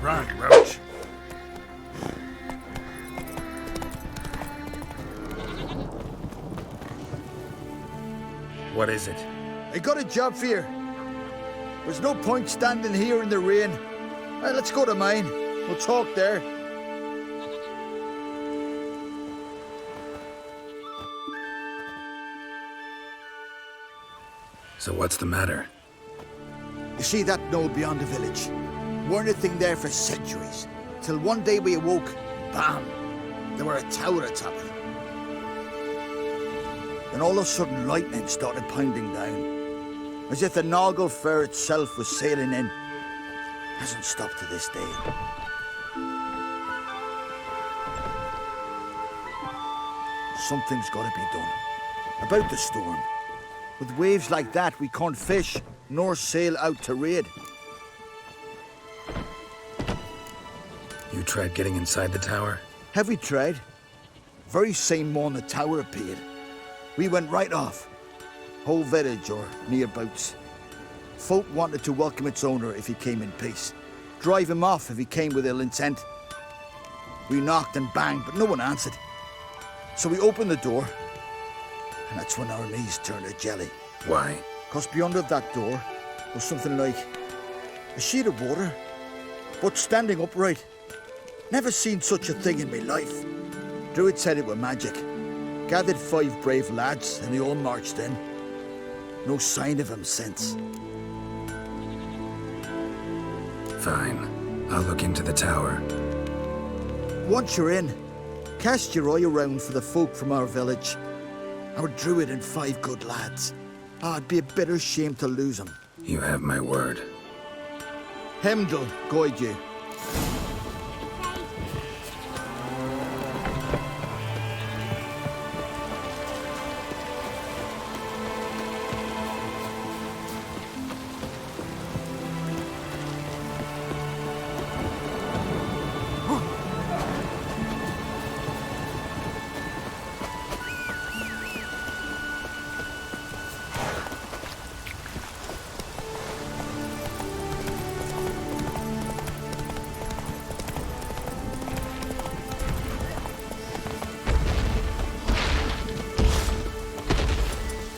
Run, Roach. What is it? I got a job for you. There's no point standing here in the rain. Let's go to mine. We'll talk there. So what's the matter? You see that knoll beyond the village? Weren't a thing there for centuries. Till one day we awoke, bam! There were a tower atop it. Then all of a sudden lightning started pounding down. As if the Noggle Fair itself was sailing in. Hasn't stopped to this day. Something's got to be done. About the storm. With waves like that, we can't fish, nor sail out to raid. You tried getting inside the tower? Have we tried? Very same morning the tower appeared. We went right off. Whole village or nearabouts. Folk wanted to welcome its owner if he came in peace. Drive him off if he came with ill intent. We knocked and banged, but no one answered. So we opened the door, and that's when our knees turned to jelly. Why? 'Cause beyond of that door was something like a sheet of water, but standing upright. Never seen such a thing in my life. Druid said it were magic. Gathered 5 brave lads, and they all marched in. No sign of him since. Fine. I'll look into the tower. Once you're in, cast your eye around for the folk from our village. Our druid and 5 good lads. It'd be a bitter shame to lose them. You have my word. Hemdall, guide you.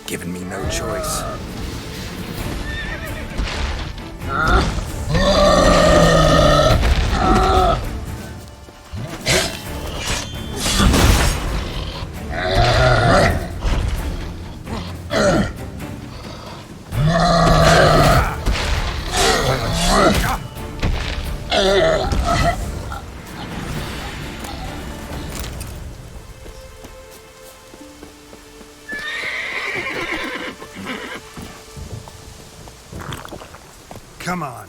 Given me no choice. Come on.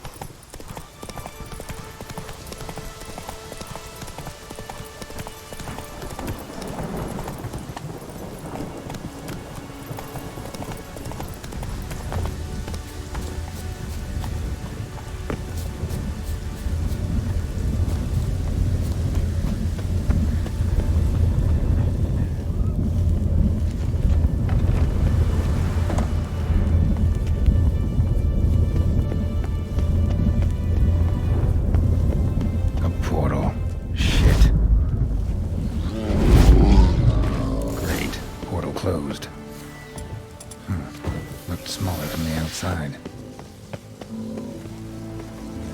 Closed. Looked smaller from the outside.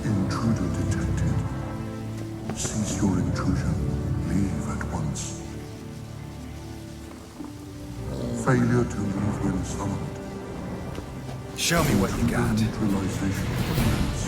Intruder detected. Cease your intrusion. Leave at once. Failure to leave when summoned. Show me what you got. Neutralization commence.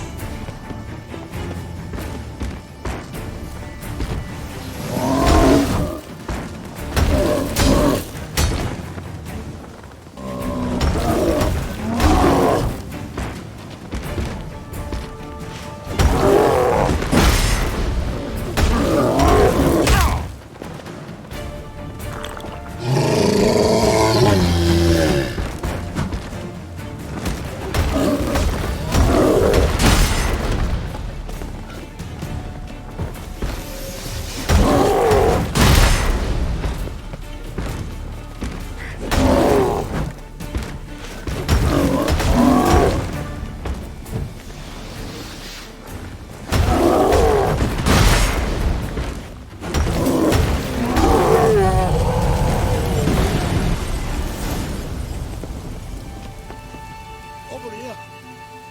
Over here.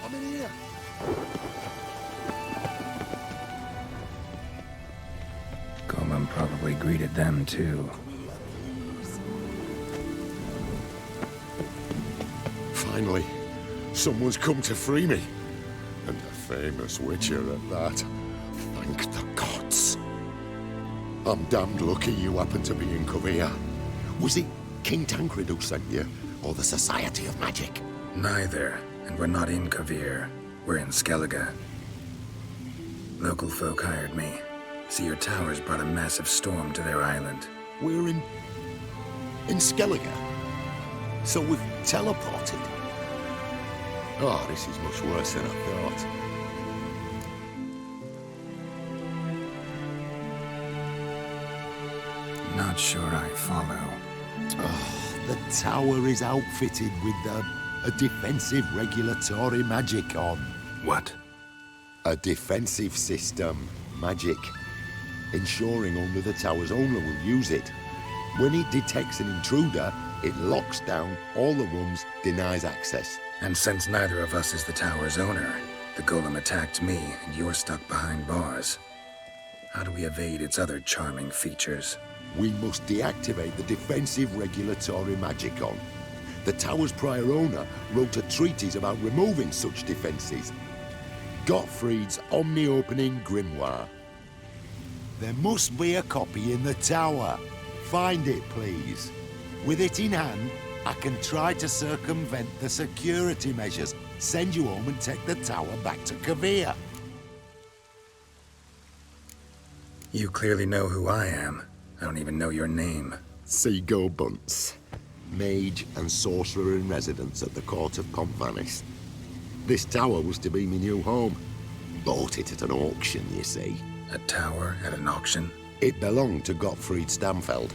I'm in here. Golan probably greeted them too. Finally, someone's come to free me. And a famous witcher at that. Thank the gods. I'm damned lucky you happen to be in Kovir. Was it King Tancred who sent you, or the Society of Magic? Neither, and we're not in Kovir. We're in Skellige. Local folk hired me. See, your towers brought a massive storm to their island. We're in Skellige. So we've teleported. Oh, this is much worse than I thought. Not sure I follow. Oh, the tower is outfitted with a defensive regulatory magic on. What? A defensive system. Magic. Ensuring only the tower's owner will use it. When it detects an intruder, it locks down all the rooms, denies access. And since neither of us is the tower's owner, the golem attacked me, and you're stuck behind bars. How do we evade its other charming features? We must deactivate the defensive regulatory magicon. The tower's prior owner wrote a treatise about removing such defenses. Gottfried's omni-opening grimoire. There must be a copy in the tower. Find it, please. With it in hand, I can try to circumvent the security measures, send you home and take the tower back to Kovir. You clearly know who I am. I don't even know your name. Seago Bunce, mage and sorcerer in residence at the court of Pontvanis. This tower was to be my new home. Bought it at an auction, you see. A tower at an auction? It belonged to Gottfried Stamfeld,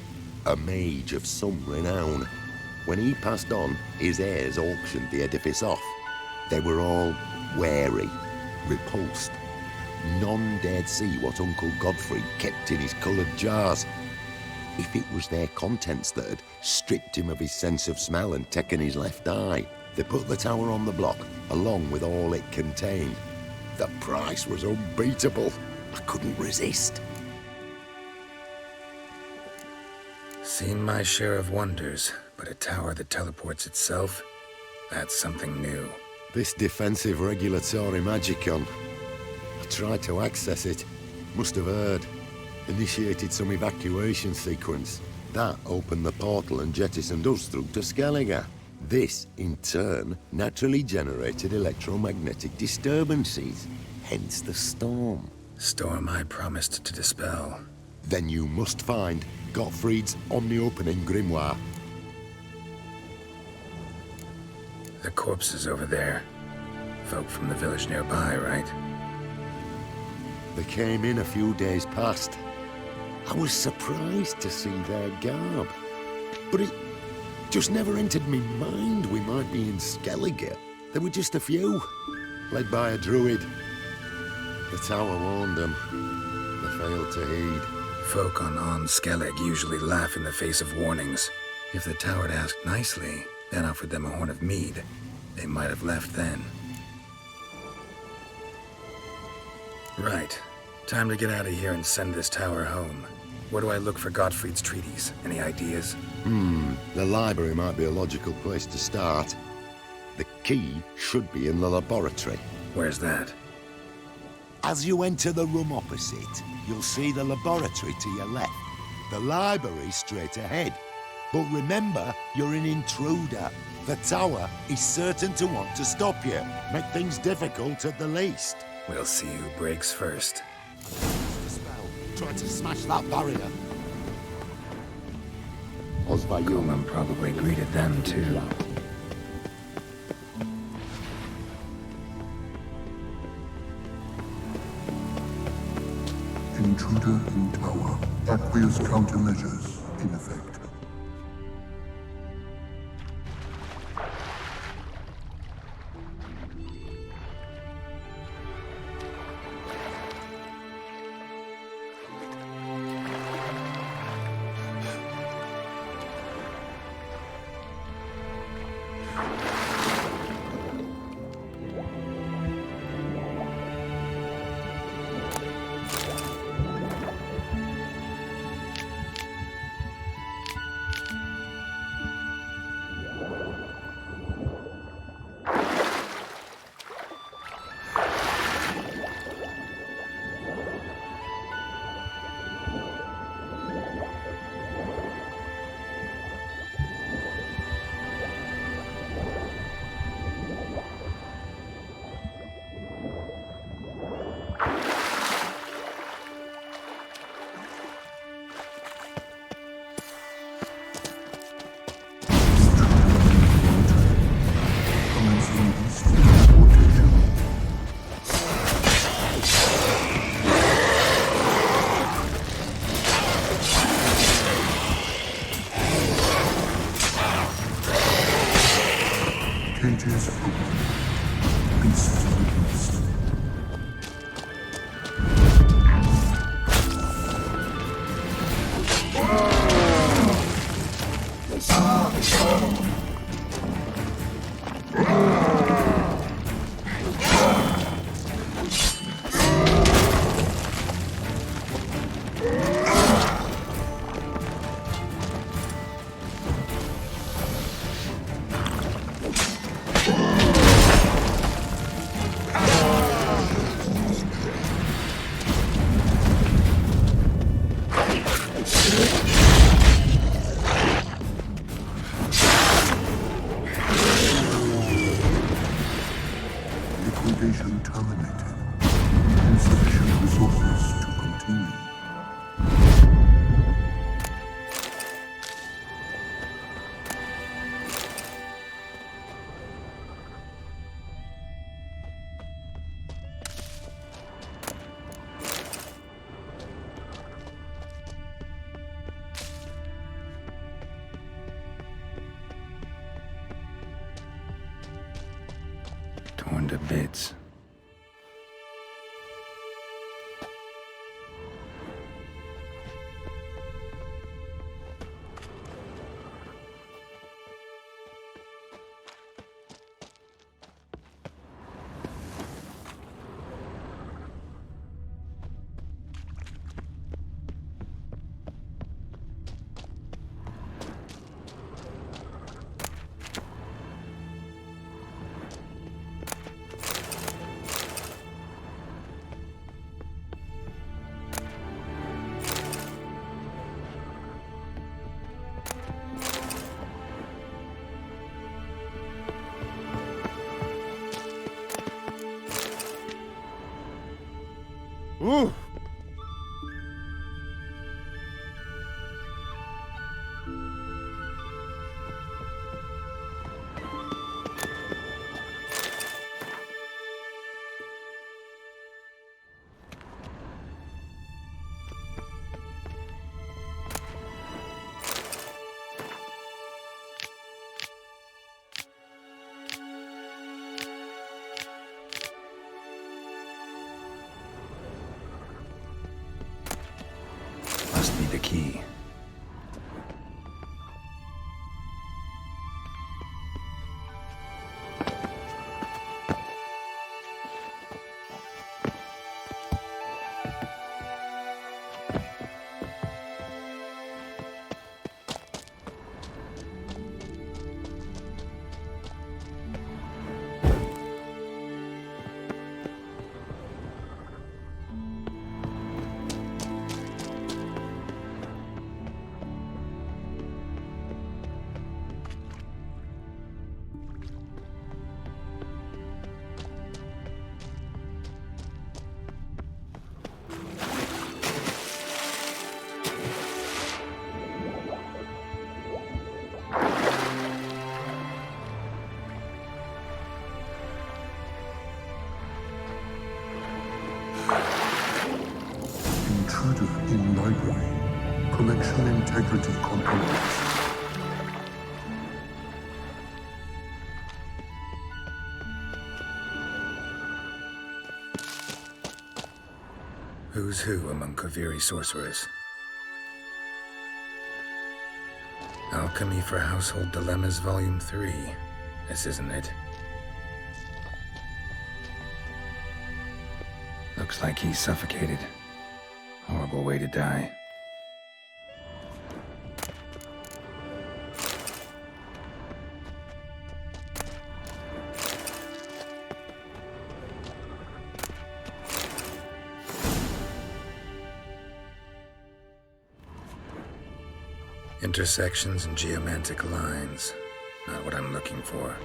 a mage of some renown. When he passed on, his heirs auctioned the edifice off. They were all wary, repulsed. None dared see what Uncle Godfrey kept in his coloured jars. If it was their contents that had stripped him of his sense of smell and taken his left eye, they put the tower on the block, along with all it contained. The price was unbeatable. I couldn't resist. Seen my share of wonders, but a tower that teleports itself? That's something new. This defensive regulatory magicon. I tried to access it. Must have heard. Initiated some evacuation sequence. That opened the portal and jettisoned us through to Skellige. This, in turn, naturally generated electromagnetic disturbances. Hence the storm. Storm I promised to dispel. Then you must find Gottfried's omni-opening grimoire. The corpses over there. Folk from the village nearby, right? They came in a few days past. I was surprised to see their garb. But it just never entered me mind we might be in Skellige. There were just a few, led by a druid. The tower warned them. They failed to heed. Folk on Skellig usually laugh in the face of warnings. If the tower had asked nicely, then offered them a horn of mead, they might have left then. Right. Time to get out of here and send this tower home. Where do I look for Gottfried's treaties? Any ideas? The library might be a logical place to start. The key should be in the laboratory. Where's that? As you enter the room opposite, you'll see the laboratory to your left. The library straight ahead. But remember, you're an intruder. The tower is certain to want to stop you. Make things difficult at the least. We'll see who breaks first. Trying to smash that barrier. Golan probably greeted them too. Intruder in tower. Aqueous countermeasures in effect. Cages open. Beasts released. Liquidation terminated. Insufficient resources to continue. Torn to bits. Ooh. Must be the key. Intruder in library. Collection integrity compromised. Who's who among Kaviri sorcerers? Alchemy for Household Dilemmas, Volume 3. This isn't it. Looks like he's suffocated. Horrible way to die. Intersections and geomantic lines. Not what I'm looking for.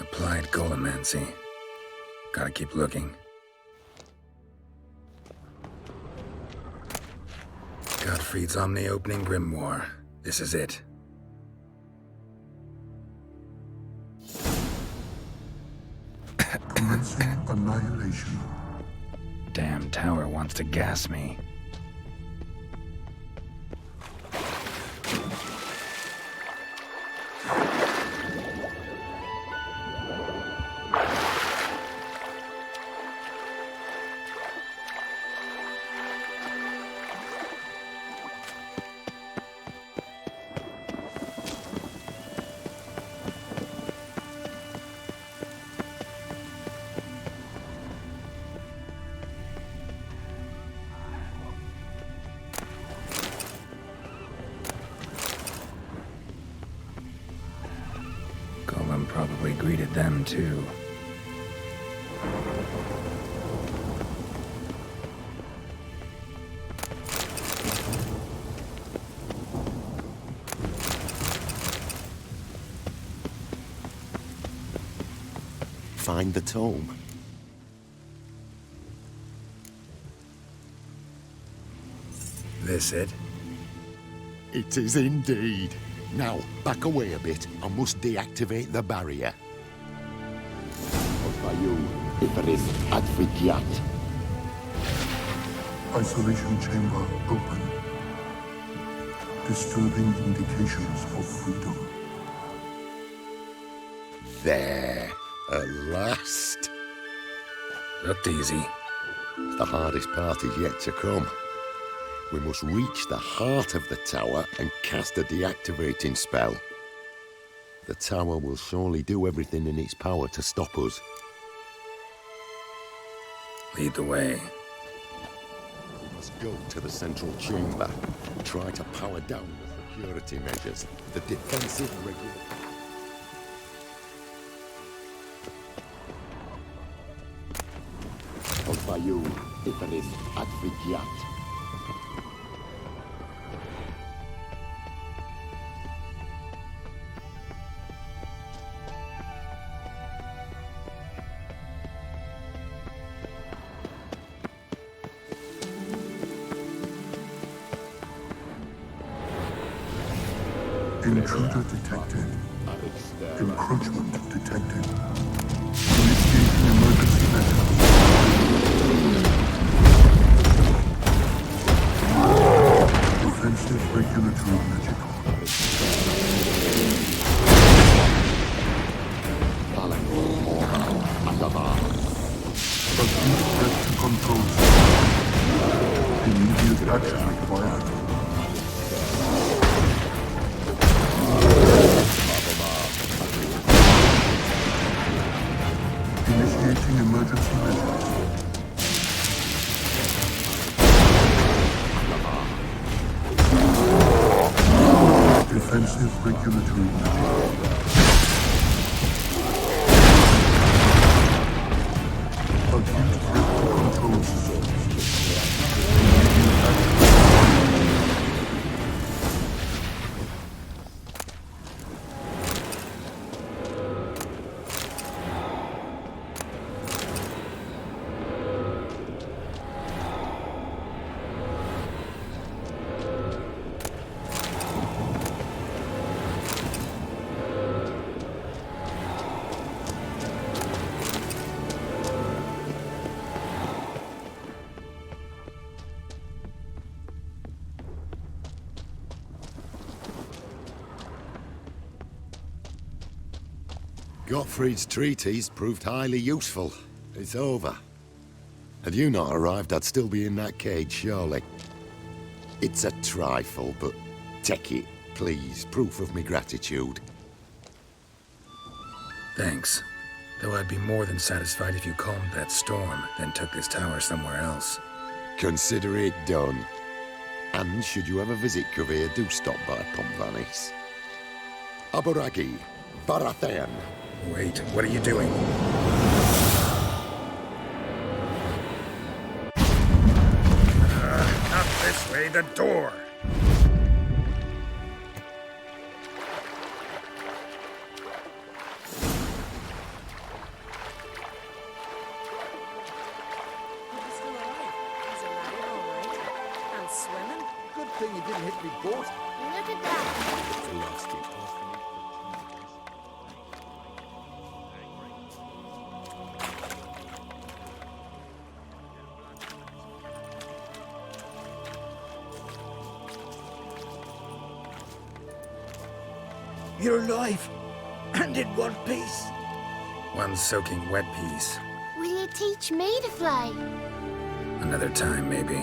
Applied golemancy. Gotta keep looking. Gottfried's Omni-Opening Grimoire. This is it. Commencing annihilation. Damn tower wants to gas me. probably greeted them too. Find the tome. This it? It is indeed. Now, back away a bit. I must deactivate the barrier. Isolation chamber open. Disturbing indications of freedom. There, at last. Looked easy. The hardest part is yet to come. We must reach the heart of the tower and cast a deactivating spell. The tower will surely do everything in its power to stop us. Lead the way. We must go to the central chamber. Try to power down the security measures. The defensive regulation. Intruder detected. Encroachment detected. Initiating emergency measures. Defensive regulatory magical. Acute threat to control system. Immediate action required. Initiating emergency measures. Defensive regulatory measures. Acute threat to control systems. Immediate action. Gottfried's treatise proved highly useful. It's over. Had you not arrived, I'd still be in that cage, surely. It's a trifle, but take it, please. Proof of me gratitude. Thanks. Though I'd be more than satisfied if you calmed that storm, then took this tower somewhere else. Consider it done. And should you ever visit Kavir, do stop by Pompvanis. Aboragi, Barathan. Wait, what are you doing? Not this way, the door! Good thing you didn't hit me both. Look at that. You're alive. And in one piece. One soaking wet piece. Will you teach me to fly? Another time, maybe.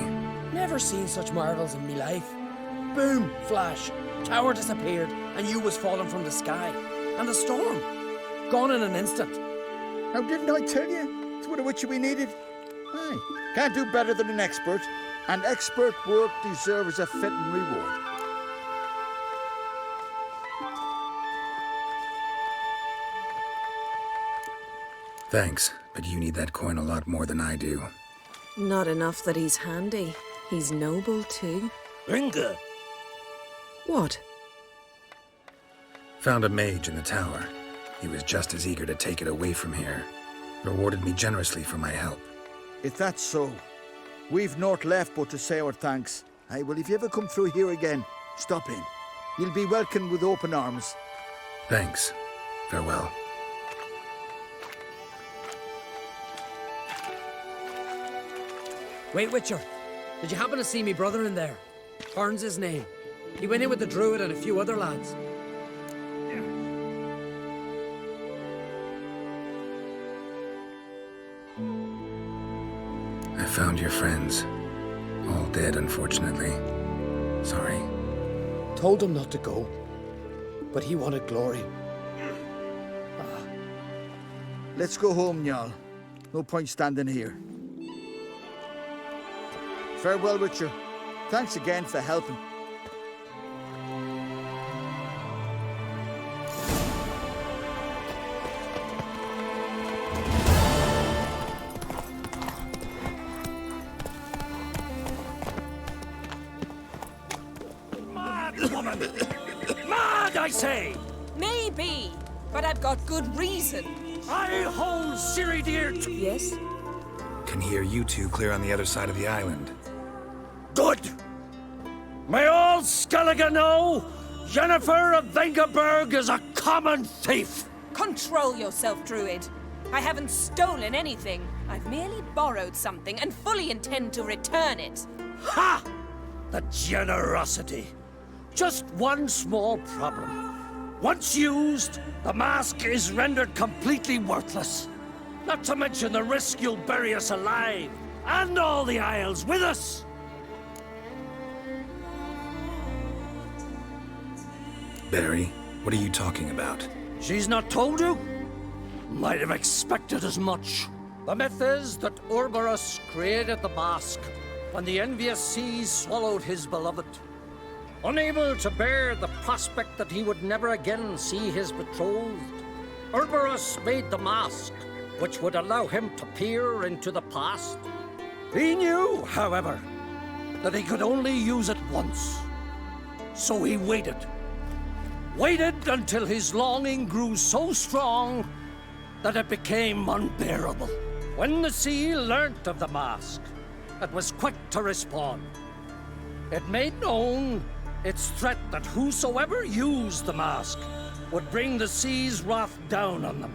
Never seen such marvels in me life. Boom, flash, tower disappeared, and you was falling from the sky. And the storm, gone in an instant. How didn't I tell you? It's what we needed. Aye, can't do better than an expert. And expert work deserves a fitting reward. Thanks, but you need that coin a lot more than I do. Not enough that he's handy. He's noble too. Inga! What? Found a mage in the tower. He was just as eager to take it away from here. Rewarded me generously for my help. If that's so, we've naught left but to say our thanks. Aye, well, if you ever come through here again, stop in. You'll be welcomed with open arms. Thanks. Farewell. Wait, Witcher. Did you happen to see me brother in there? Burns his name. He went in with the druid and a few other lads. I found your friends. All dead, unfortunately. Sorry. Told him not to go, but he wanted glory. Let's go home, Jarl. No point standing here. Farewell, Witcher. Thanks again for helping. Mad woman! Mad, I say! Maybe, but I've got good reason. I hold Ciri dear to... Yes? Can hear you two clear on the other side of the island. Good! May all Skellige know Yennefer of Vengerberg is a common thief! Control yourself, Druid. I haven't stolen anything. I've merely borrowed something and fully intend to return it. Ha! The generosity. Just one small problem. Once used, the mask is rendered completely worthless. Not to mention the risk you'll bury us alive, and all the Isles with us! Barry, what are you talking about? She's not told you? Might have expected as much. The myth is that Urberus created the mask when the envious seas swallowed his beloved. Unable to bear the prospect that he would never again see his betrothed, Urberus made the mask, which would allow him to peer into the past. He knew, however, that he could only use it once. So he waited. Waited until his longing grew so strong that it became unbearable. When the sea learnt of the mask, it was quick to respond. It made known its threat that whosoever used the mask would bring the sea's wrath down on them.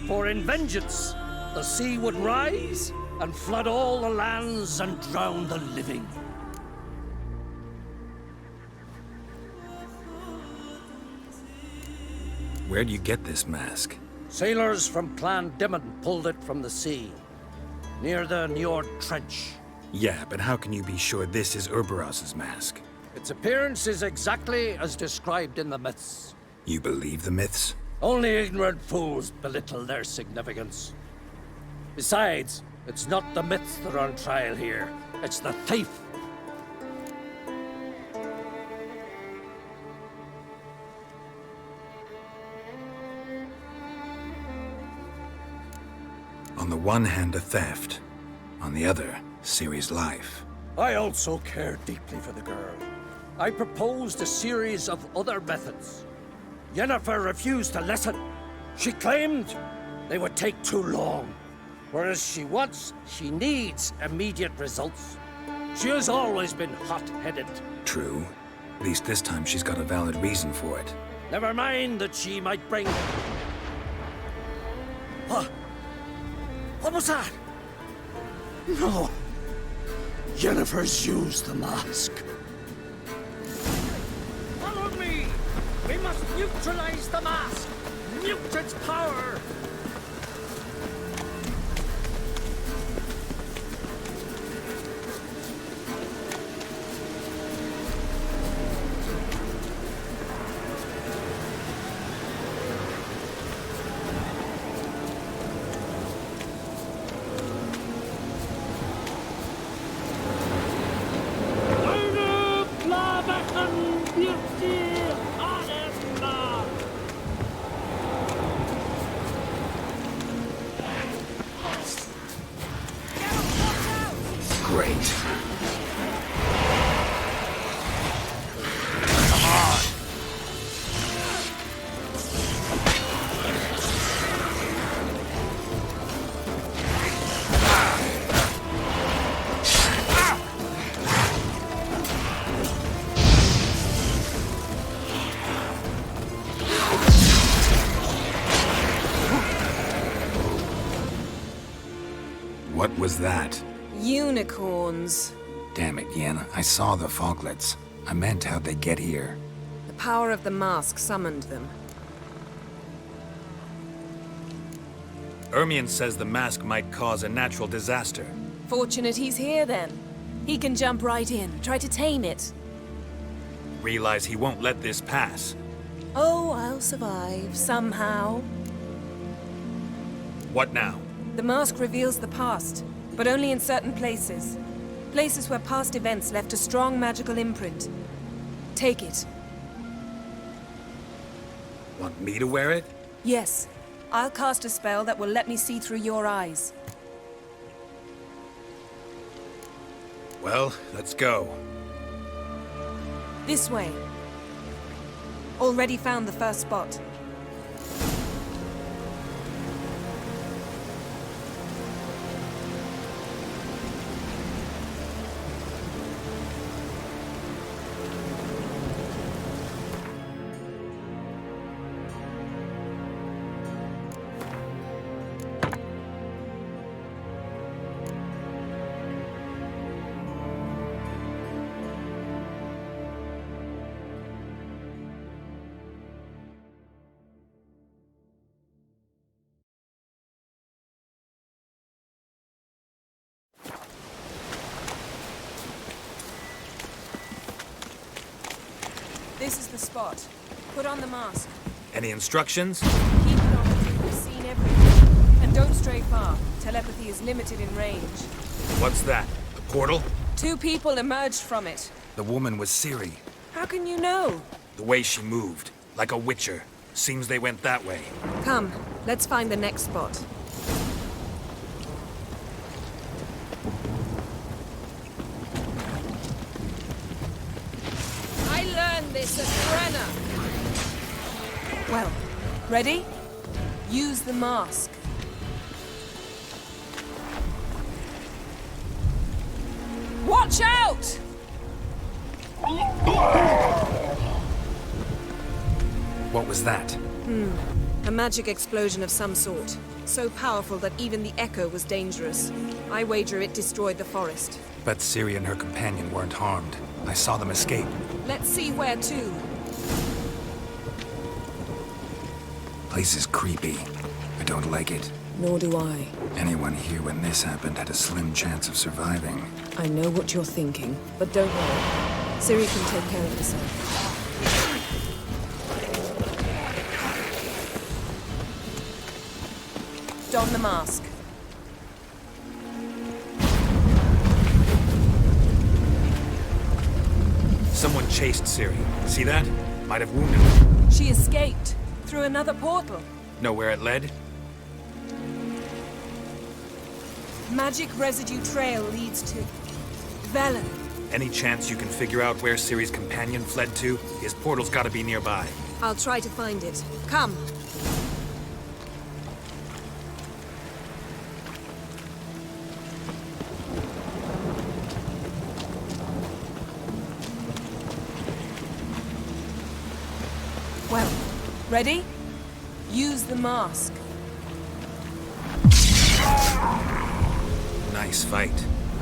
For in vengeance, the sea would rise and flood all the lands and drown the living. Where'd you get this mask? Sailors from Clan Dimon pulled it from the sea, near the Njord Trench. Yeah, but how can you be sure this is Urberos's mask? Its appearance is exactly as described in the myths. You believe the myths? Only ignorant fools belittle their significance. Besides, it's not the myths that are on trial here. It's the thief. On the one hand, a theft. On the other, Ciri's life. I also care deeply for the girl. I proposed a series of other methods. Yennefer refused to listen. She claimed they would take too long. Whereas she needs immediate results. She has always been hot-headed. True. At least this time she's got a valid reason for it. Never mind that she might bring... What was that? No. Yennefer's used the mask. Follow me! We must neutralize the mask! Mute its power! What was that? Unicorns. Damn it, Yen. I saw the foglets. I meant how'd they get here? The power of the mask summoned them. Ermion says the mask might cause a natural disaster. Fortunate he's here then. He can jump right in, try to tame it. Realize he won't let this pass. Oh, I'll survive, somehow. What now? The mask reveals the past, but only in certain places. Places where past events left a strong magical imprint. Take it. Want me to wear it? Yes. I'll cast a spell that will let me see through your eyes. Well, let's go. This way. Already found the first spot. This is the spot. Put on the mask. Any instructions? Keep it on until you've seen everything. And don't stray far. Telepathy is limited in range. What's that? The portal? 2 people emerged from it. The woman was Ciri. How can you know? The way she moved. Like a witcher. Seems they went that way. Come, let's find the next spot. I learned this at Brenner. Well, ready? Use the mask. Watch out! What was that? A magic explosion of some sort. So powerful that even the echo was dangerous. I wager it destroyed the forest. But Ciri and her companion weren't harmed. I saw them escape. Let's see where to. Place is creepy. I don't like it. Nor do I. Anyone here when this happened had a slim chance of surviving. I know what you're thinking, but don't worry. Ciri can take care of herself. Don the mask. Someone chased Ciri. See that? Might have wounded her. She escaped through another portal. Know where it led? Magic residue trail leads to Velen. Any chance you can figure out where Ciri's companion fled to? His portal's gotta be nearby. I'll try to find it. Come. Well, ready? Use the mask. Nice fight.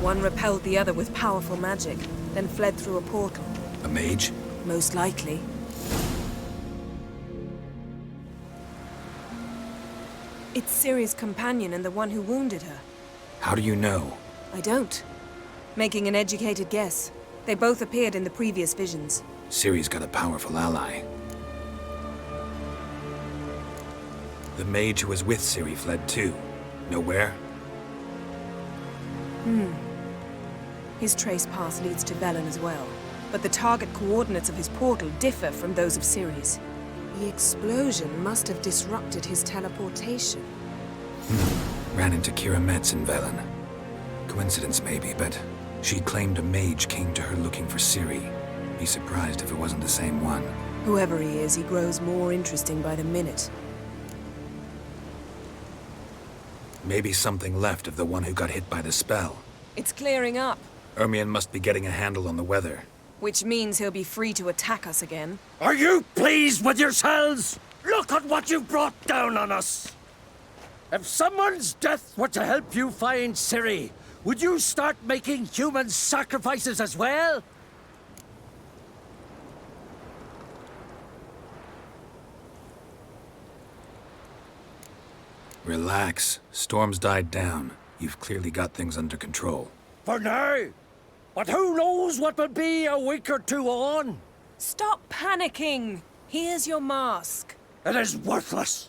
One repelled the other with powerful magic, then fled through a portal. A mage? Most likely. It's Ciri's companion and the one who wounded her. How do you know? I don't. Making an educated guess. They both appeared in the previous visions. Ciri's got a powerful ally. The mage who was with Ciri fled too. Know where? His trace path leads to Velen as well. But the target coordinates of his portal differ from those of Ciri's. The explosion must have disrupted his teleportation. Ran into Kira Metz in Velen. Coincidence maybe, but she claimed a mage came to her looking for Ciri. Be surprised if it wasn't the same one. Whoever he is, he grows more interesting by the minute. Maybe something left of the one who got hit by the spell. It's clearing up, Ermion must be getting a handle on the weather. which means he'll be free to attack us again. Are you pleased with yourselves? Look at what you've brought down on us! If someone's death were to help you find Ciri, would you start making human sacrifices as well? Relax. Storm's died down. You've clearly got things under control. For now. But who knows what will be a week or two on? Stop panicking! Here's your mask. It is worthless.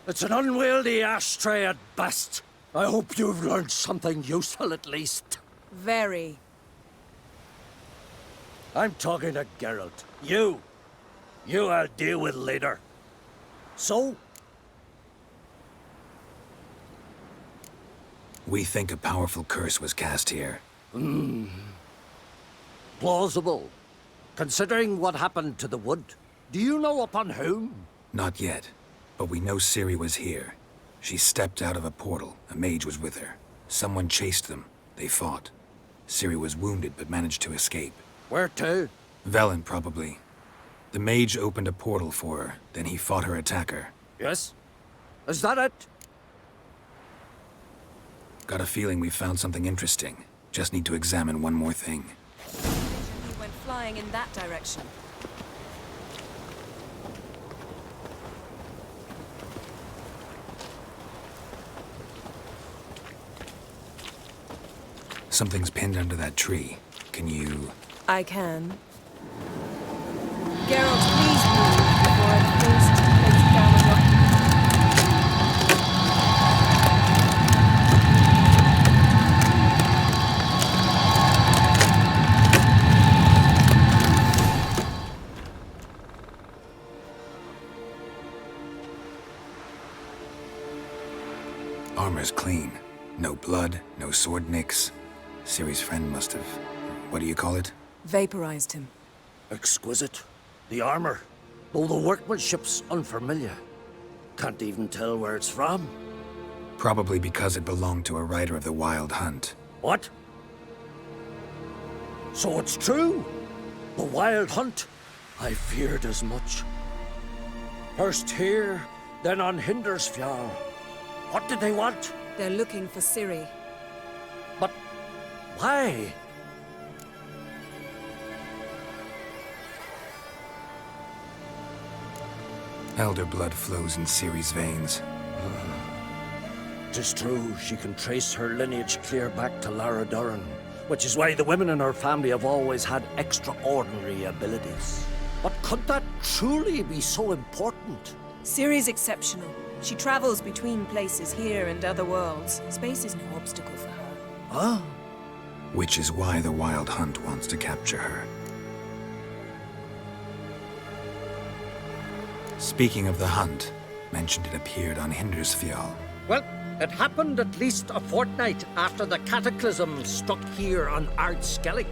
It's an unwieldy ashtray at best. I hope you've learned something useful at least. Very. I'm talking to Geralt. You I'll deal with later. So? We think a powerful curse was cast here. Plausible. Considering what happened to the wood. Do you know upon whom? Not yet, but we know Ciri was here. She stepped out of a portal. A mage was with her. Someone chased them. They fought. Ciri was wounded, but managed to escape. Where to? Velen, probably. The mage opened a portal for her, then he fought her attacker. Yes? Is that it? Got a feeling we found something interesting. Just need to examine one more thing. He went flying in that direction. Something's pinned under that tree. Can you... I can. Geralt, please move before I force to place it down on your... Armor's clean. No blood, no sword nicks. Ciri's friend must have... what do you call it? Vaporized him. Exquisite. The armor, though the workmanship's unfamiliar. Can't even tell where it's from. Probably because it belonged to a rider of the Wild Hunt. What? So it's true? The Wild Hunt? I feared as much. First here, then on Hindersfjall. What did they want? They're looking for Ciri. But why? Elder blood flows in Ciri's veins. 'Tis true, she can trace her lineage clear back to Lara Duran, which is why the women in her family have always had extraordinary abilities. But could that truly be so important? Ciri's exceptional. She travels between places here and other worlds. Space is no obstacle for her. Huh? Which is why the Wild Hunt wants to capture her. Speaking of the hunt, mentioned it appeared on Hindersfjall. Well, it happened at least a fortnight after the cataclysm struck here on Ardskellig.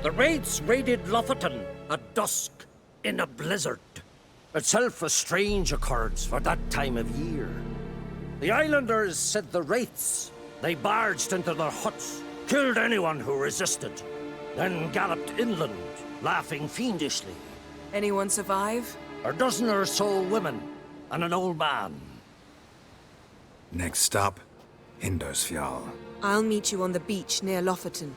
The raids raided Lofoten at dusk in a blizzard. Itself a strange occurrence for that time of year. The islanders said the wraiths. They barged into their huts, killed anyone who resisted, then galloped inland, laughing fiendishly. Anyone survive? A dozen or so women and an old man. Next stop, Hindersfjall. I'll meet you on the beach near Lofoten.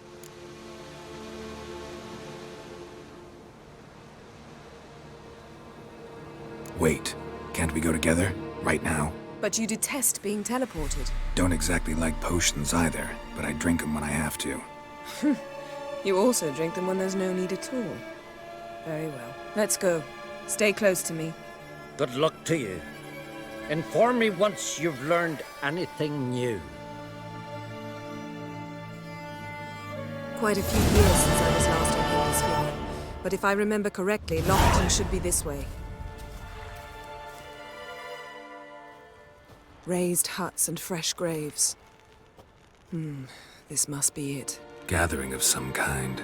Wait, can't we go together? Right now? But you detest being teleported. Don't exactly like potions either, but I drink them when I have to. You also drink them when there's no need at all. Very well. Let's go. Stay close to me. Good luck to you. Inform me once you've learned anything new. Quite a few years since I was last in Hindersfjall. But if I remember correctly, Lofoten should be this way. Raised huts and fresh graves. This must be it. Gathering of some kind.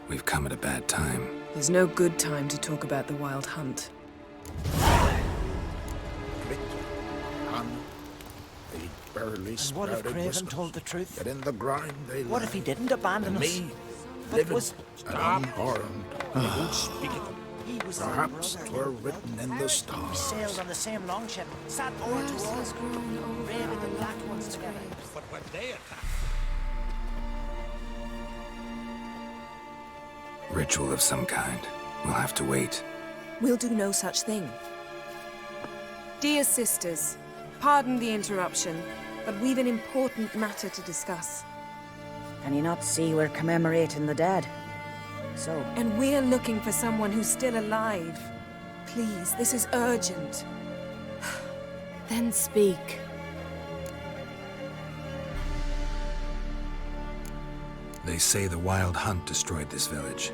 We've come at a bad time. There's no good time to talk about the Wild Hunt. They barely And what if sprouted Craven whiskers. told the truth? Get in the grind, they What lie. if he didn't abandon us? Me, But living was... and unharmed. I won't speak of them. He was Perhaps 'twere written in the We stars. sailed on the same longship, sat oar Grass to oar, has grown over raided our the black loved ones ones' together. graves. But when they attack, Ritual of some kind. We'll have to wait. We'll do no such thing. Dear sisters, pardon the interruption, but we've an important matter to discuss. Can you not see we're commemorating the dead? So, And we're looking for someone who's still alive. Please, this is urgent. Then speak. They say the Wild Hunt destroyed this village.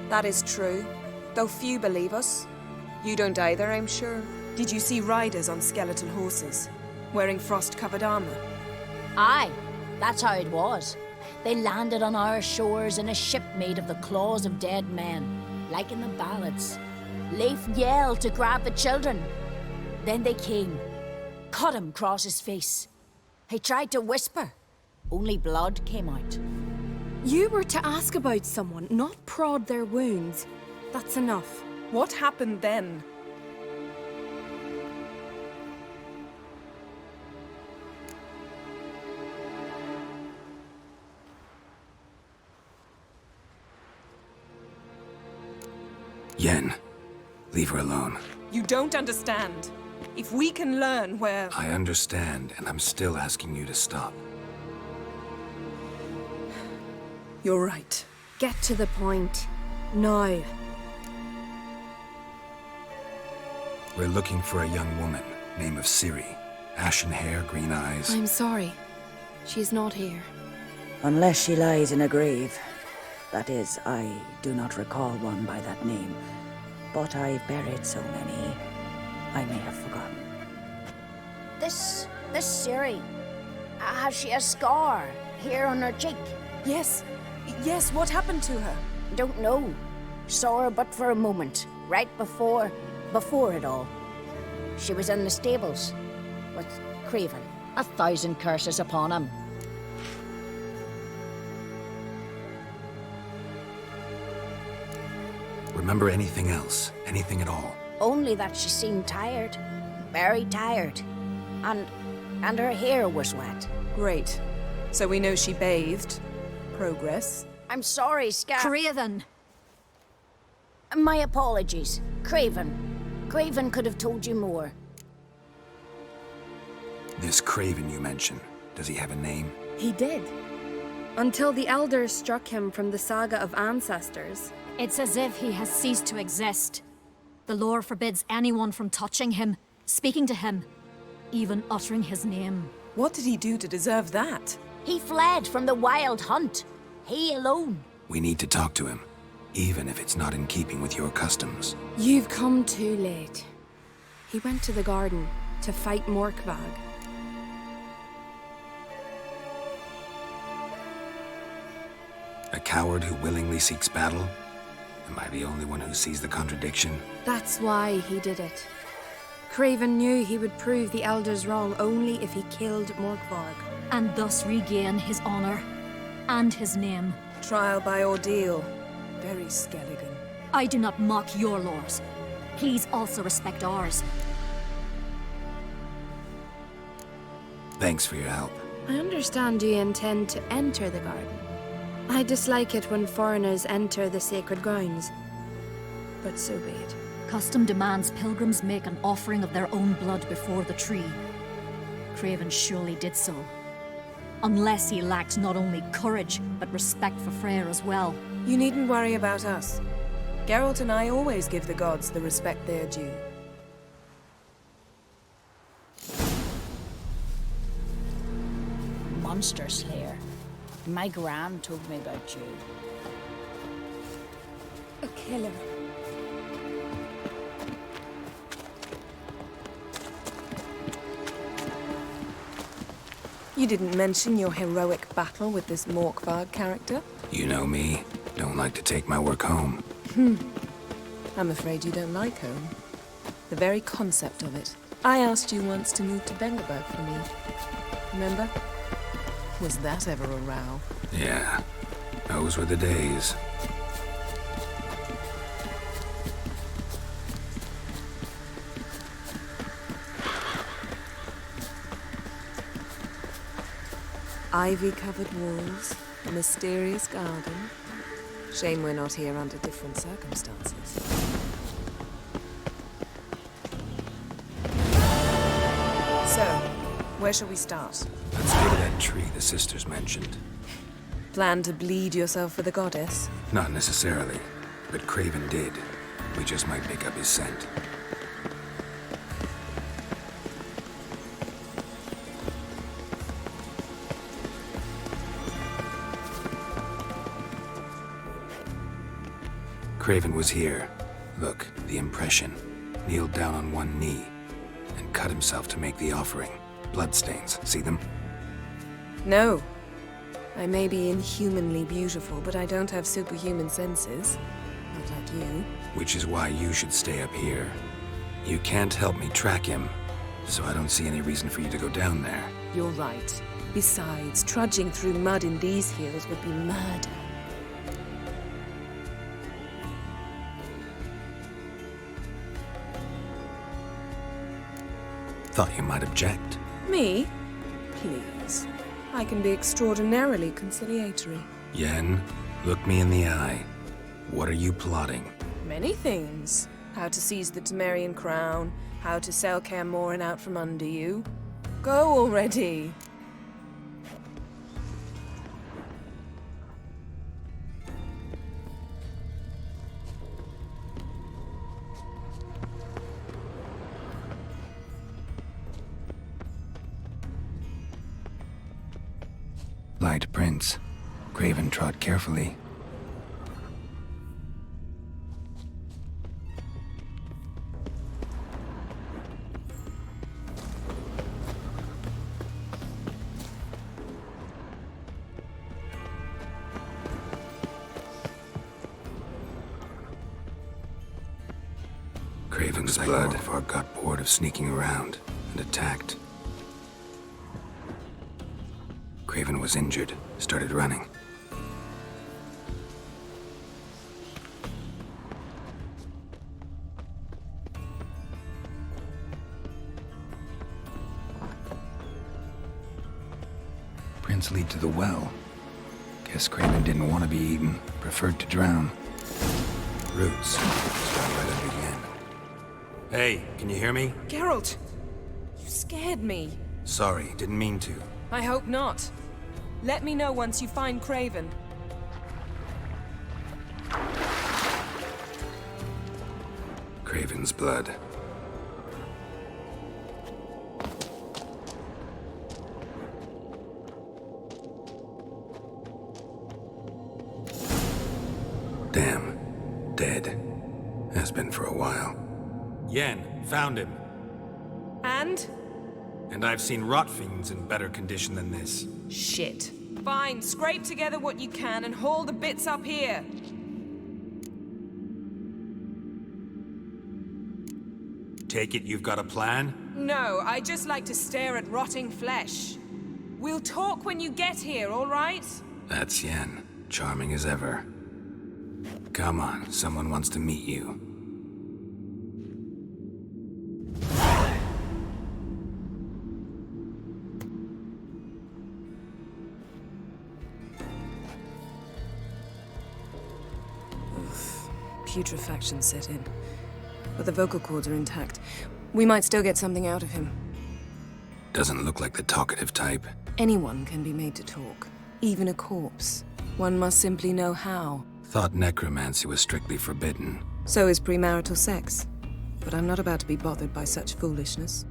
That is true, though few believe us. You don't either, I'm sure. Did you see riders on skeletal horses, wearing frost-covered armor? Aye, that's how it was. They landed on our shores in a ship made of the claws of dead men, like in the ballads. Leif yelled to grab the children. Then they came, cut him across his face. He tried to whisper, only blood came out. You were to ask about someone, not prod their wounds. That's enough. What happened then? Yen, leave her alone. You don't understand. If we can learn where... I understand, and I'm still asking you to stop. You're right. Get to the point. Now. We're looking for a young woman, name of Ciri. Ashen hair, green eyes. I'm sorry. She's not here. unless she lies in a grave. That is, I do not recall one by that name, but I've buried so many, I may have forgotten. This Ciri, has she a scar here on her cheek? Yes, what happened to her? Don't know. Saw her but for a moment, right before it all. She was in the stables with Craven. 1,000 curses upon him. Remember anything else? Anything at all? Only that she seemed tired. Very tired. And her hair was wet. Great. So we know she bathed. Progress. I'm sorry, Craven! My apologies. Craven. Craven could have told you more. This Craven you mentioned, does he have a name? He did. Until the elders struck him from the saga of ancestors. It's as if he has ceased to exist. The lore forbids anyone from touching him, speaking to him, even uttering his name. What did he do to deserve that? He fled from the Wild Hunt. He alone. We need to talk to him, even if it's not in keeping with your customs. You've come too late. He went to the garden to fight Morkvag. A coward who willingly seeks battle? Am I the only one who sees the contradiction? That's why he did it. Craven knew he would prove the elders wrong only if he killed Morkvarg. And thus regain his honor and his name. Trial by ordeal. Very Skelligan. I do not mock your laws. Please also respect ours. Thanks for your help. I understand you intend to enter the garden. I dislike it when foreigners enter the sacred grounds. But so be it. Custom demands pilgrims make an offering of their own blood before the tree. Craven surely did so. Unless he lacked not only courage, but respect for Freyr as well. You needn't worry about us. Geralt and I always give the gods the respect they're due. Monster Slayer. My gran told me about you. A killer. You didn't mention your heroic battle with this Morkvarg character? You know me. Don't like to take my work home. I'm afraid you don't like home. The very concept of it. I asked you once to move to Bengerberg for me. Remember? Was that ever a row? Yeah. Those were the days. Ivy-covered walls, a mysterious garden. Shame we're not here under different circumstances. So, where shall we start? Let's go to that tree the sisters mentioned. Plan to bleed yourself for the goddess? Not necessarily, but Craven did. We just might pick up his scent. Craven was here. Look, the impression. Kneeled down on one knee and cut himself to make the offering. Bloodstains, see them? No. I may be inhumanly beautiful, but I don't have superhuman senses. Not like you. Which is why you should stay up here. You can't help me track him, so I don't see any reason for you to go down there. You're right. Besides, trudging through mud in these hills would be murder. Thought you might object. Me? Please. I can be extraordinarily conciliatory. Yen, look me in the eye. What are you plotting? Many things. How to seize the Temerian crown, how to sell Kaer Morhen out from under you. Go already! Light prints. Craven trod carefully. Craven's blood got bored of sneaking around and attacked. Craven was injured, started running. Prints lead to the well. Guess Craven didn't want to be eaten, preferred to drown. Roots. Start right under Yen. Hey, can you hear me? Geralt! You scared me. Sorry, didn't mean to. I hope not. Let me know once you find Craven. Craven's blood. Damn. Dead. Has been for a while. Yen, found him. And? And I've seen rot fiends in better condition than this. Shit. Fine, scrape together what you can and haul the bits up here. Take it you've got a plan? No, I just like to stare at rotting flesh. We'll talk when you get here, all right? That's Yen. Charming as ever. Come on, someone wants to meet you. Putrefaction set in. But the vocal cords are intact. We might still get something out of him. Doesn't look like the talkative type. Anyone can be made to talk. Even a corpse. One must simply know how. Thought necromancy was strictly forbidden. So is premarital sex. But I'm not about to be bothered by such foolishness.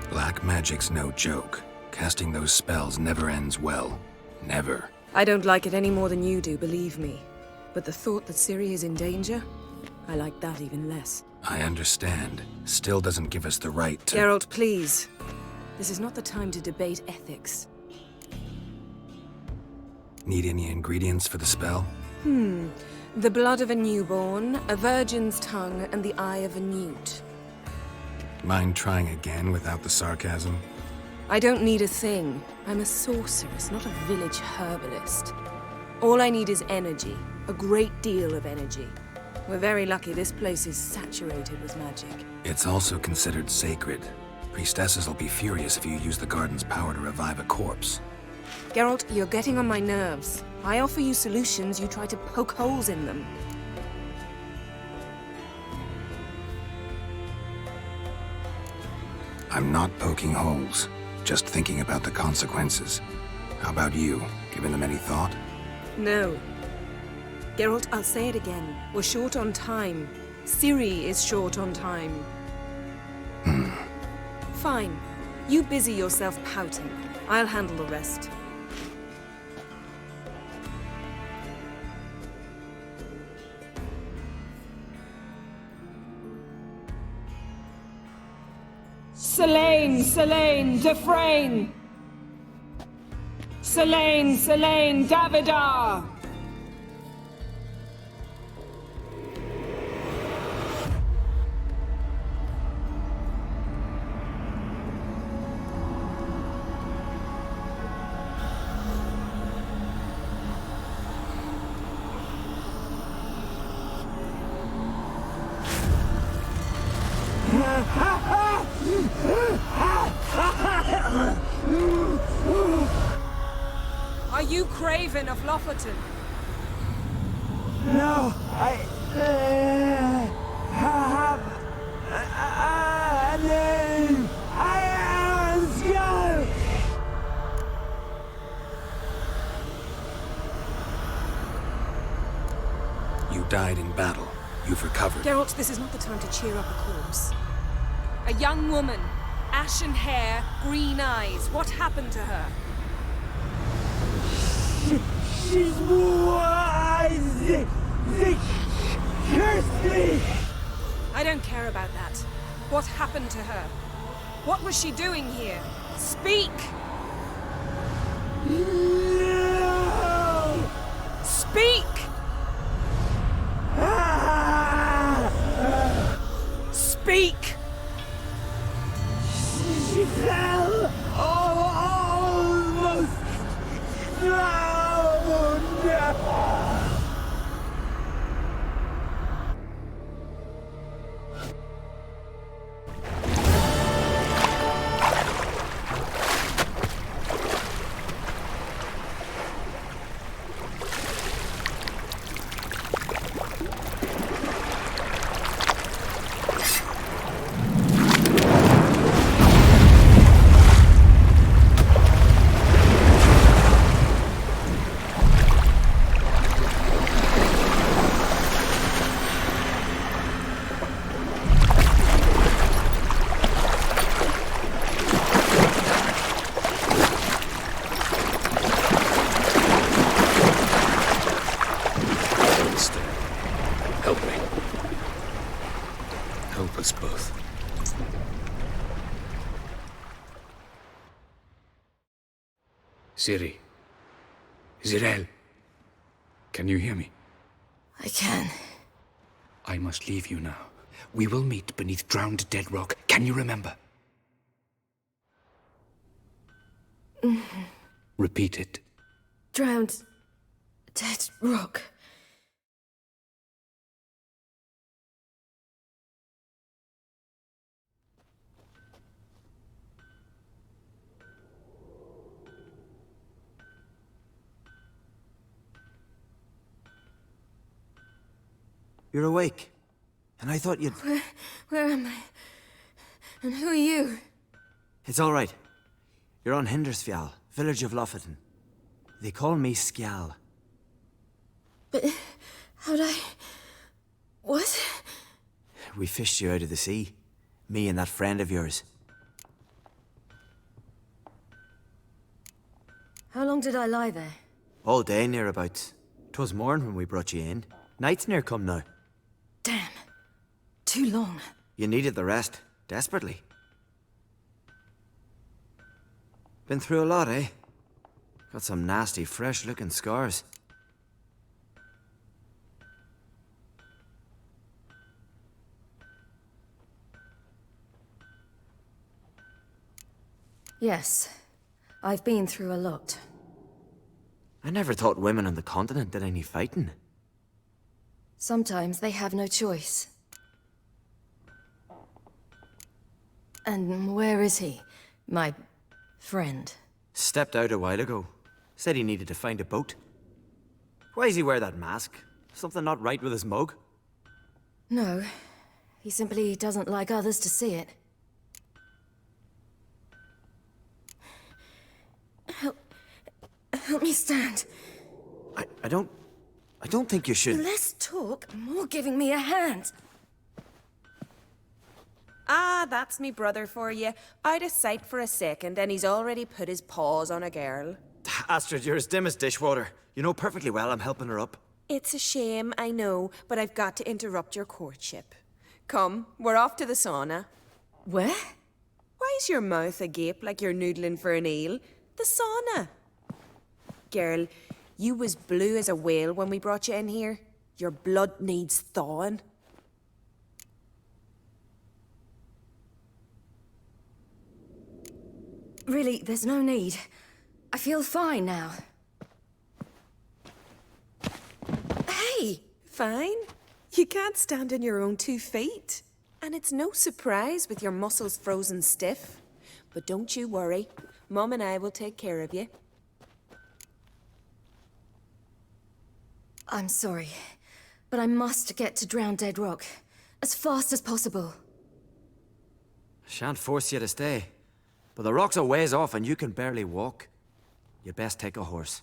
Black magic's no joke. Casting those spells never ends well. Never. I don't like it any more than you do, believe me. But the thought that Ciri is in danger, I like that even less. I understand. Still doesn't give us the right to— Geralt, please. This is not the time to debate ethics. Need any ingredients for the spell? The blood of a newborn, a virgin's tongue, and the eye of a newt. Mind trying again without the sarcasm? I don't need a thing. I'm a sorceress, not a village herbalist. All I need is energy. A great deal of energy. We're very lucky this place is saturated with magic. It's also considered sacred. Priestesses will be furious if you use the garden's power to revive a corpse. Geralt, you're getting on my nerves. I offer you solutions, you try to poke holes in them. I'm not poking holes, just thinking about the consequences. How about you? Given them any thought? No. Geralt, I'll say it again. We're short on time. Ciri is short on time. Fine. You busy yourself pouting. I'll handle the rest. Selene, Selene, Defrain! Selene, Selene, Davidar! Are you Craven of Lofoten? No, I have a name. I am Skull. You died in battle. You've recovered. Geralt, this is not the time to cheer up a corpse. A young woman, ashen hair, green eyes. What happened to her? She's wise. They cursed me. I don't care about that. What happened to her? What was she doing here? Speak! No! Speak! Speak! She fell almost drowned. Help me. Help us both. Ciri. Zirel. Can you hear me? I can. I must leave you now. We will meet beneath drowned dead rock. Can you remember? Repeat it. Drowned. Dead rock. You're awake. And I thought you'd... Where am I? And who are you? It's all right. You're on Hindersfjall, village of Lofoten. They call me Skjal. But how'd I... What? We fished you out of the sea. Me and that friend of yours. How long did I lie there? All day nearabouts. 'Twas morn when we brought you in. Night's near come now. Damn. Too long. You needed the rest. Desperately. Been through a lot, eh? Got some nasty, fresh-looking scars. Yes. I've been through a lot. I never thought women on the continent did any fighting. Sometimes they have no choice. And where is he? My friend? Stepped out a while ago. Said he needed to find a boat. Why does he wear that mask? Something not right with his mug? No. He simply doesn't like others to see it. Help me stand. I don't think you should. Less talk, more giving me a hand. Ah, that's me brother for you. Out of sight for a second, and he's already put his paws on a girl. Astrid, you're as dim as dishwater. You know perfectly well I'm helping her up. It's a shame, I know, but I've got to interrupt your courtship. Come, we're off to the sauna. Where? Why's your mouth agape like you're noodling for an eel? The sauna. Girl, you was blue as a whale when we brought you in here. Your blood needs thawing. Really, there's no need. I feel fine now. Hey, fine. You can't stand on your own 2 feet. And it's no surprise with your muscles frozen stiff. But don't you worry. Mum and I will take care of you. I'm sorry, but I must get to Drown Dead Rock as fast as possible. Shan't force you to stay. But the rock's a ways off and you can barely walk. You'd best take a horse.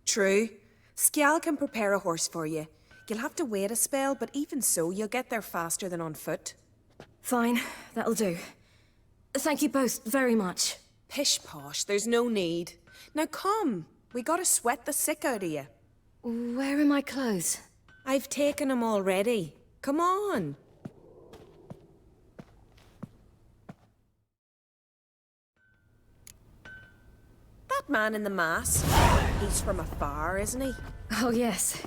True. Skjal can prepare a horse for you. You'll have to wait a spell, but even so, you'll get there faster than on foot. Fine, that'll do. Thank you both very much. Pish-posh, there's no need. Now come, we gotta sweat the sick out of you. Where are my clothes? I've taken them already. Come on. That man in the mask, he's from afar, isn't he? Oh yes,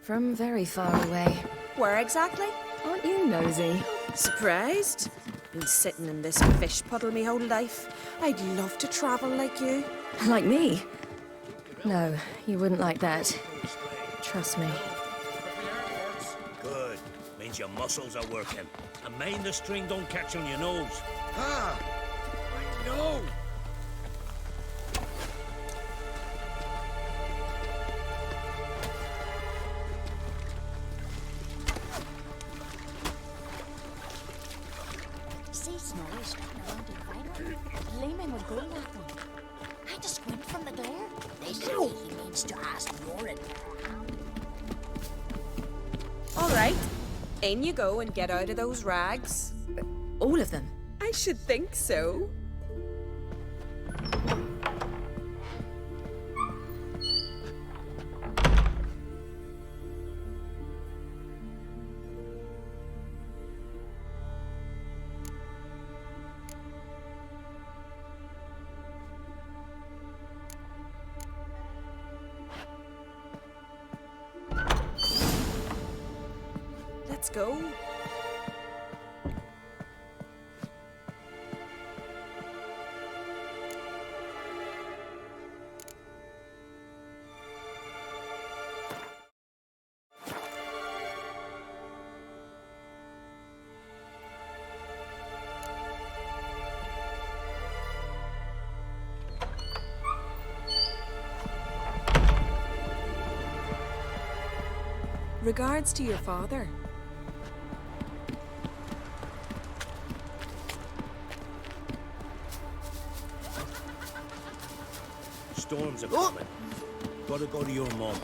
from very far away. Where exactly? Aren't you nosy? Surprised? Been sitting in this fish puddle me whole life. I'd love to travel like you. Like me? No, you wouldn't like that. Trust me. Good. Means your muscles are working. And mind the string don't catch on your nose. Ah! I know! See Snorri strutting around in finery, gleaming with gold at them. I had to squint from the glare. They say he means to ask Yorin. All right, in you go and get out of those rags. All of them? I should think so. Let's go. Regards to your father. Storms are coming. Gotta go to your mom.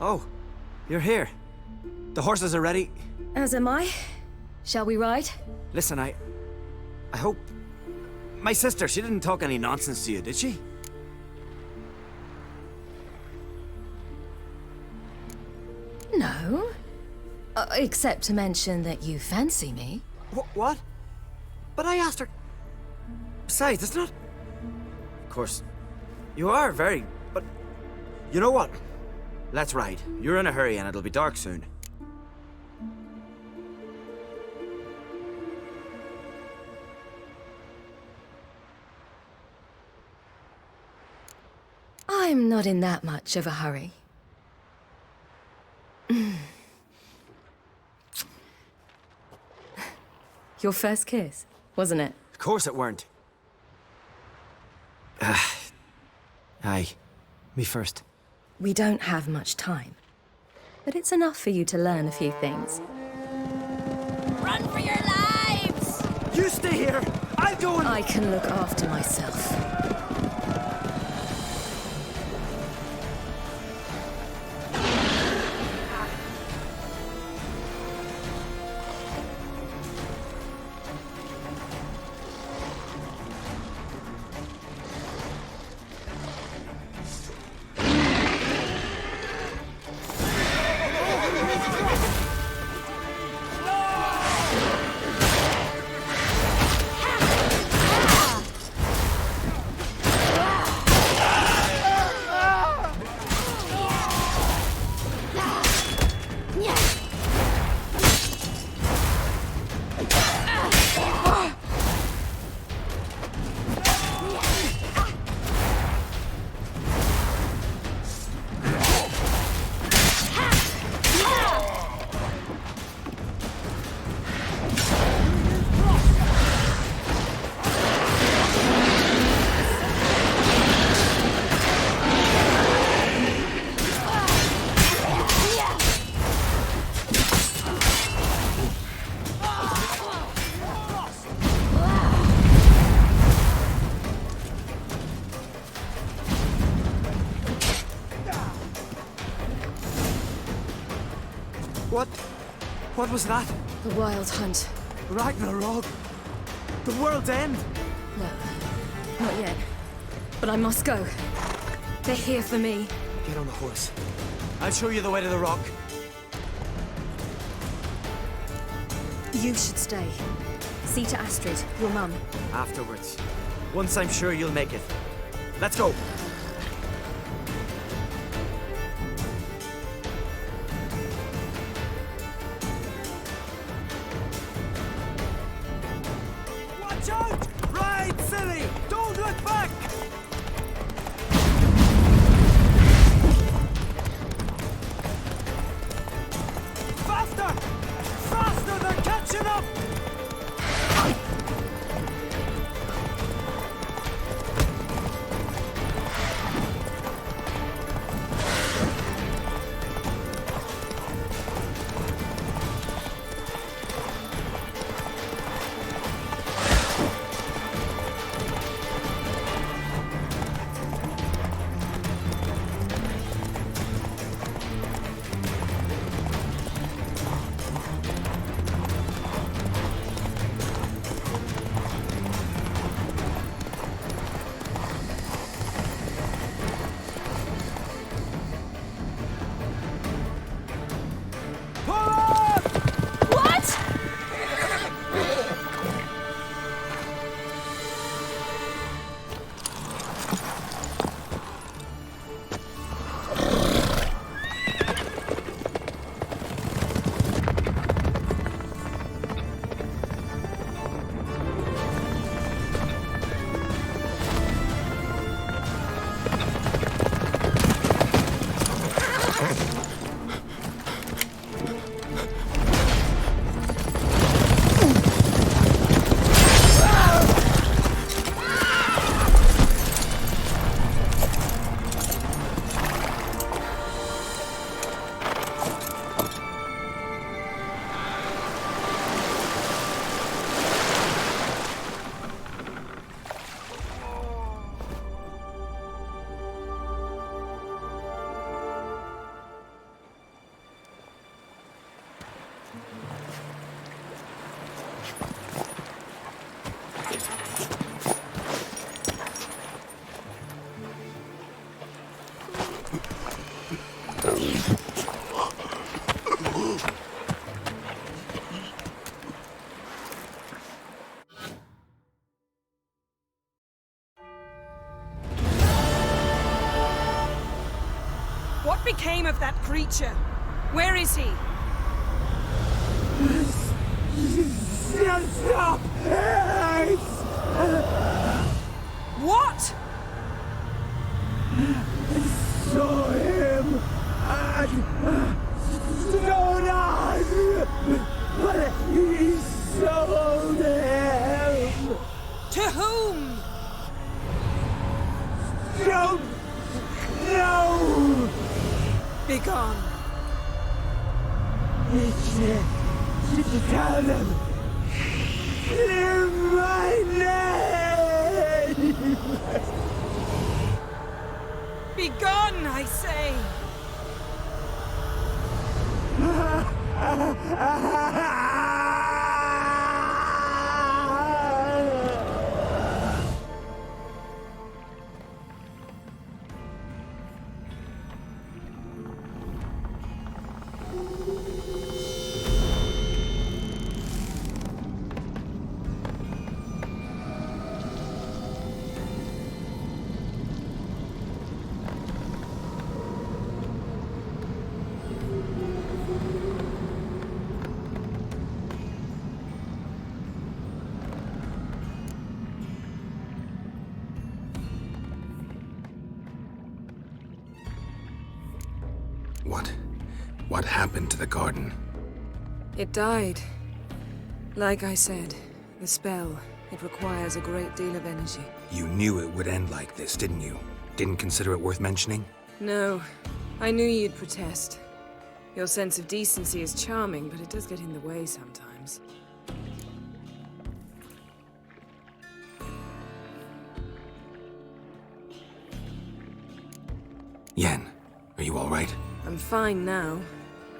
Oh, you're here. The horses are ready. As am I. Shall we ride? Listen, I hope... My sister, she didn't talk any nonsense to you, did she? No. Except to mention that you fancy me. What? But I asked her... Besides, it's not... Of course, you are very... But... You know what? Let's ride. You're in a hurry and it'll be dark soon. I'm not in that much of a hurry. Your first kiss, wasn't it? Of course it weren't. Aye. Me first. We don't have much time. But it's enough for you to learn a few things. Run for your lives! You stay here! I'll go and... I can look after myself. What was that? The Wild Hunt. Ragnarok? The world's end? No, not yet. But I must go. They're here for me. Get on the horse. I'll show you the way to the rock. You should stay. See to Astrid, your mum. Afterwards. Once I'm sure you'll make it. Let's go! Watch out! Ride, silly! Don't look back! Faster! Faster! They're catching up! What became of that creature? Where is he? Stop! What? I saw him at Stone Eye, but he's so Be gone. Tell them. Clear my name! Be gone, I say! What happened to the garden? It died. Like I said, the spell, it requires a great deal of energy. You knew it would end like this, didn't you? Didn't consider it worth mentioning? No, I knew you'd protest. Your sense of decency is charming, but it does get in the way sometimes. Yen, are you all right? I'm fine now.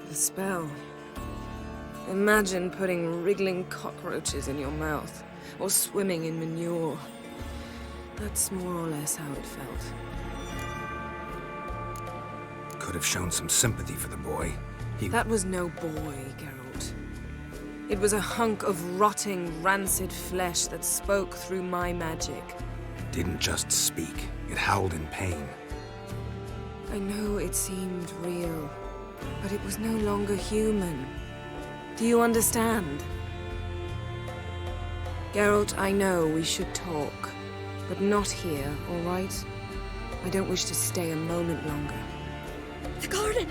The spell. Imagine putting wriggling cockroaches in your mouth, or swimming in manure. That's more or less how it felt. Could have shown some sympathy for the boy. That was no boy, Geralt. It was a hunk of rotting, rancid flesh that spoke through my magic. It didn't just speak. It howled in pain. I know it seemed real, but it was no longer human. Do you understand? Geralt, I know we should talk, but not here, all right? I don't wish to stay a moment longer. The garden!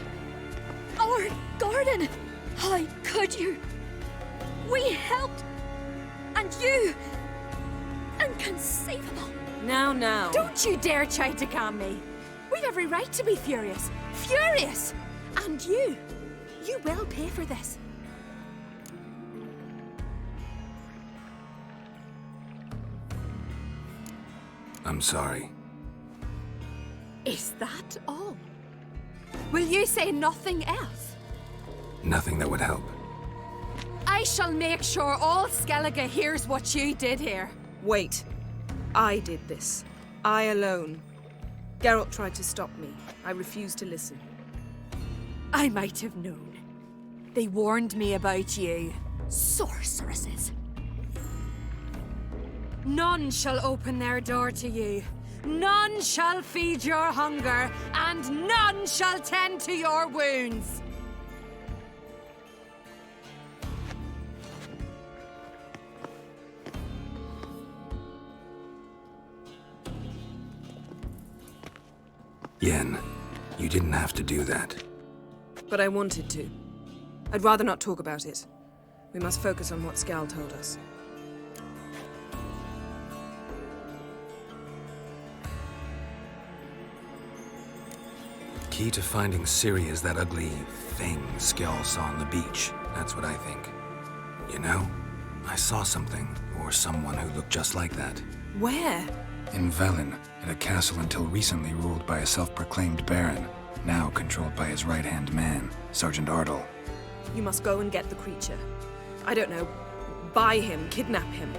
Our garden! How could you? We helped! And you! Inconceivable! Now. Don't you dare try to calm me. We've every right to be furious. Furious! And you will pay for this. I'm sorry. Is that all? Will you say nothing else? Nothing that would help. I shall make sure all Skellige hears what you did here. Wait. I did this. I alone. Geralt tried to stop me. I refused to listen. I might have known. They warned me about you. Sorceresses. None shall open their door to you. None shall feed your hunger, and none shall tend to your wounds. Yen, you didn't have to do that. But I wanted to. I'd rather not talk about it. We must focus on what Skal told us. Key to finding Ciri is that ugly thing Skell saw on the beach. That's what I think. You know, I saw something, or someone who looked just like that. Where? In Velen, in a castle until recently ruled by a self-proclaimed baron, now controlled by his right-hand man, Sergeant Ardle. You must go and get the creature. I don't know, buy him, kidnap him.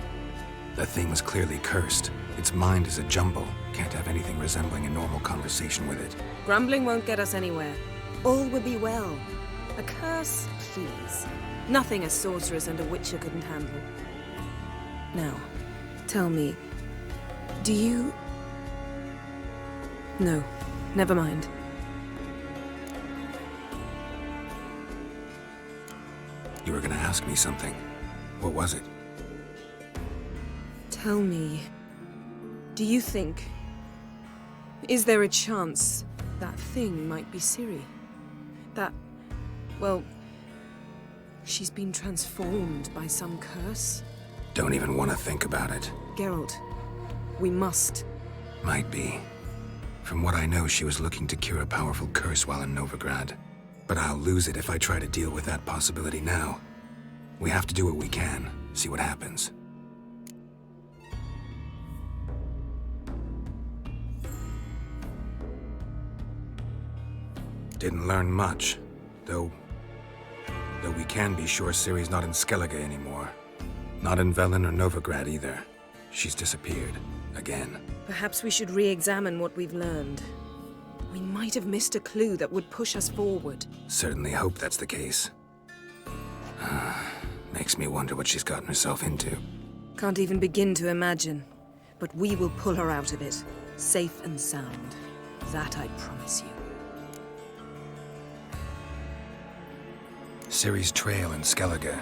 The thing's clearly cursed. Its mind is a jumble. Can't have anything resembling a normal conversation with it. Grumbling won't get us anywhere. All will be well. A curse, please. Nothing a sorceress and a witcher couldn't handle. Now, tell me, do you... No, never mind. You were gonna ask me something. What was it? Tell me, do you think... Is there a chance that thing might be Ciri? That... well... she's been transformed by some curse? Don't even want to think about it. Geralt, we must. Might be. From what I know, she was looking to cure a powerful curse while in Novigrad. But I'll lose it if I try to deal with that possibility now. We have to do what we can, see what happens. Didn't learn much, though we can be sure Ciri's not in Skellige anymore. Not in Velen or Novigrad either. She's disappeared. Again. Perhaps we should re-examine what we've learned. We might have missed a clue that would push us forward. Certainly hope that's the case. Makes me wonder what she's gotten herself into. Can't even begin to imagine. But we will pull her out of it. Safe and sound. That I promise you. Ciri's trail in Skellige.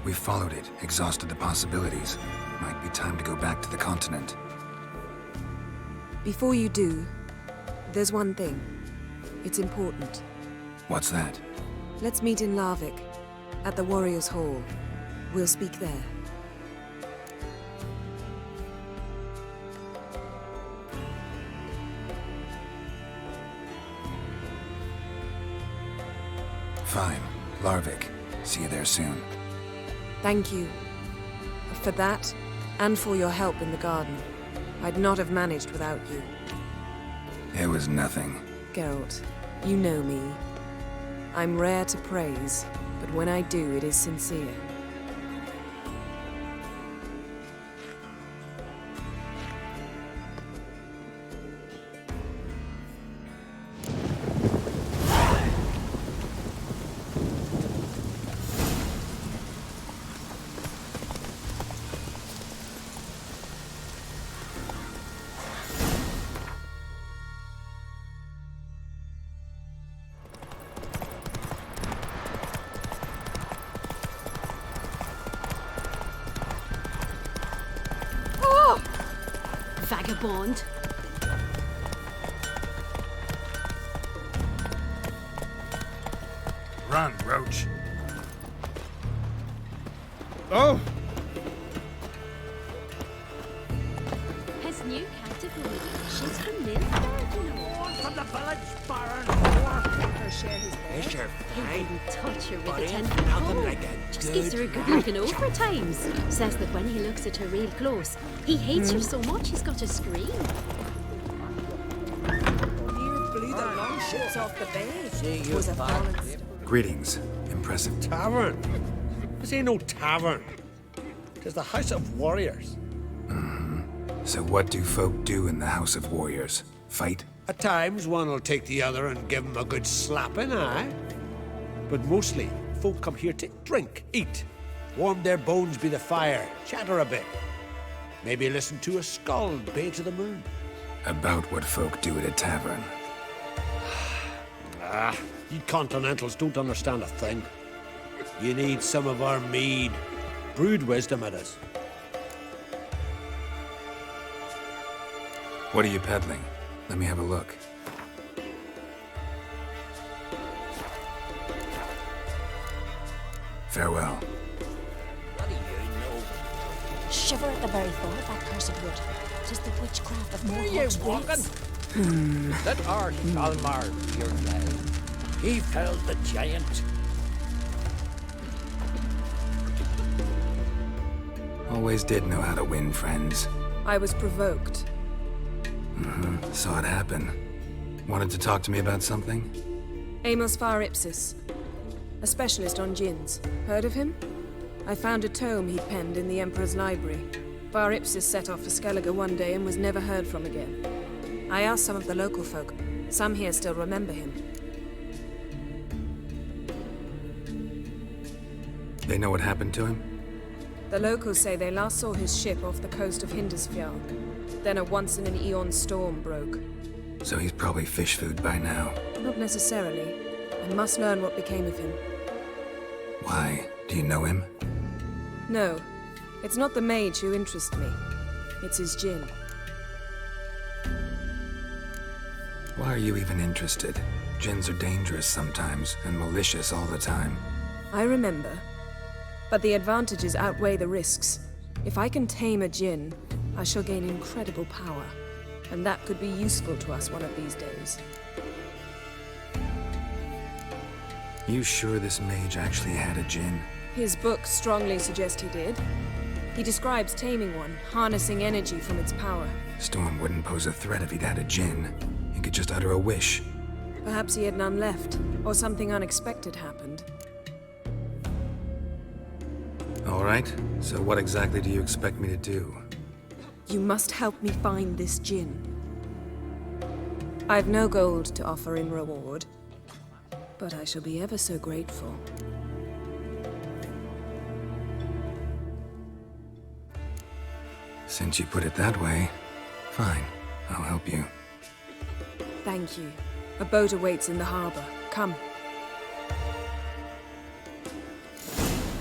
We've followed it, exhausted the possibilities. Might be time to go back to the continent. Before you do, there's one thing. It's important. What's that? Let's meet in Larvik, at the Warriors' Hall. We'll speak there. Fine. Larvik. See you there soon. Thank you. For that, and for your help in the garden. I'd not have managed without you. It was nothing. Geralt, you know me. I'm rare to praise, but when I do, it is sincere. Vagabond. Run, Roach. Oh! His new category. She's from Nilfgaard, you know. From the village, Baron. Her share his Is your He pay? wouldn't touch her with But a ain't 10-foot nothing pole. like a Just good gives her a good looking over at times. Says that when he looks at her real close, he hates her so much he's got to scream. Blew the long ships off the bay. Was a fallen star. Greetings. Impressive. Tavern? This ain't no tavern. Tis the House of Warriors. So what do folk do in the House of Warriors? Fight? At times, one will take the other and give 'em a good slapping, aye? But mostly, folk come here to drink, eat, warm their bones by the fire, chatter a bit. Maybe listen to a skald bay to the moon. About what folk do at a tavern. Ah, you continentals don't understand a thing. You need some of our mead. Brewed wisdom at us. What are you peddling? Let me have a look. Farewell. What do you know? Shiver at the very thought of that cursed wood. 'Tis the witchcraft of Mohawk's race. Let our Hjalmar be your guide. He felled the giant. Always did know how to win friends. I was provoked. Saw it happen. Wanted to talk to me about something? Amos Far Ipsis. A specialist on djinns. Heard of him? I found a tome he'd penned in the Emperor's library. Far Ipsis set off for Skellige one day and was never heard from again. I asked some of the local folk. Some here still remember him. They know what happened to him? The locals say they last saw his ship off the coast of Hindisfjall. Then a once-in-an-eon storm broke. So he's probably fish food by now. Not necessarily. I must learn what became of him. Why? Do you know him? No. It's not the mage who interests me. It's his djinn. Why are you even interested? Djinns are dangerous sometimes, and malicious all the time. I remember. But the advantages outweigh the risks. If I can tame a djinn, I shall gain incredible power. and that could be useful to us one of these days. You sure this mage actually had a djinn? His books strongly suggest he did. He describes taming one, harnessing energy from its power. Storm wouldn't pose a threat if he'd had a djinn. He could just utter a wish. Perhaps he had none left, or something unexpected happened. All right, so what exactly do you expect me to do? You must help me find this djinn. I've no gold to offer in reward, but I shall be ever so grateful. Since you put it that way, fine, I'll help you. Thank you. A boat awaits in the harbor. Come.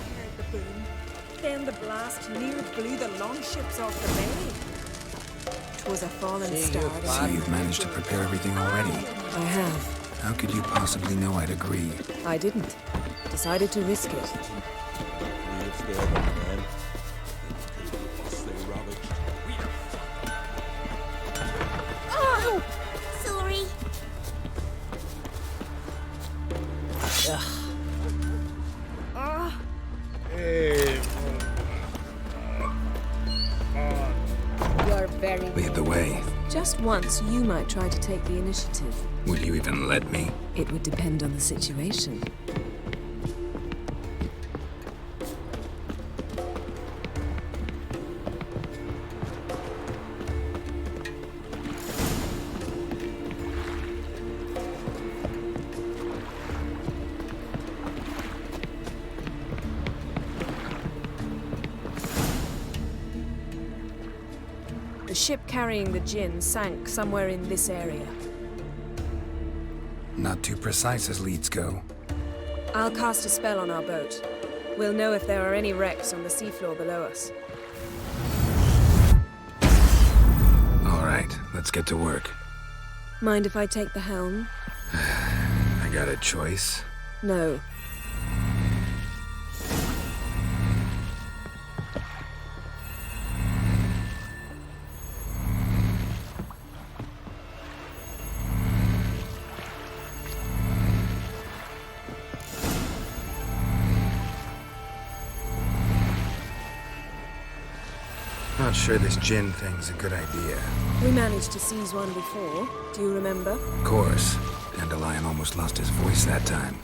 Heard the boom. Then the blast near blew the longships off the bay. 'Twas a fallen star. So you've managed to prepare everything already? I have. How could you possibly know I'd agree? I didn't. Decided to risk it. Oh! Sorry. You're very... Lead the way. Just once, you might try to take the initiative. Would you even let me? It would depend on the situation. The ship carrying the djinn sank somewhere in this area. Not too precise as leads go. I'll cast a spell on our boat. We'll know if there are any wrecks on the seafloor below us. All right, let's get to work. Mind if I take the helm? I got a choice. No. Not sure this djinn thing's a good idea. We managed to seize one before. Do you remember? Of course. Dandelion almost lost his voice that time.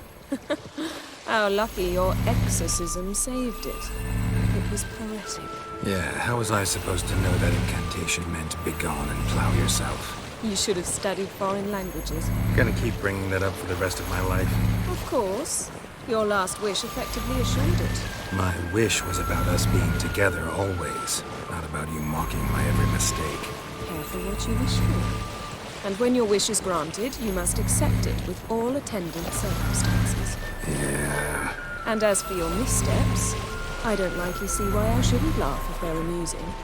How lucky your exorcism saved it. It was poetic. Yeah, how was I supposed to know that incantation meant begone and plow yourself? You should have studied foreign languages. Gonna keep bringing that up for the rest of my life. Of course. Your last wish effectively assured it. My wish was about us being together always, not about you mocking my every mistake. Careful what you wish for. And when your wish is granted, you must accept it with all attendant circumstances. Yeah. And as for your missteps, I don't likely see why I shouldn't laugh if they're amusing.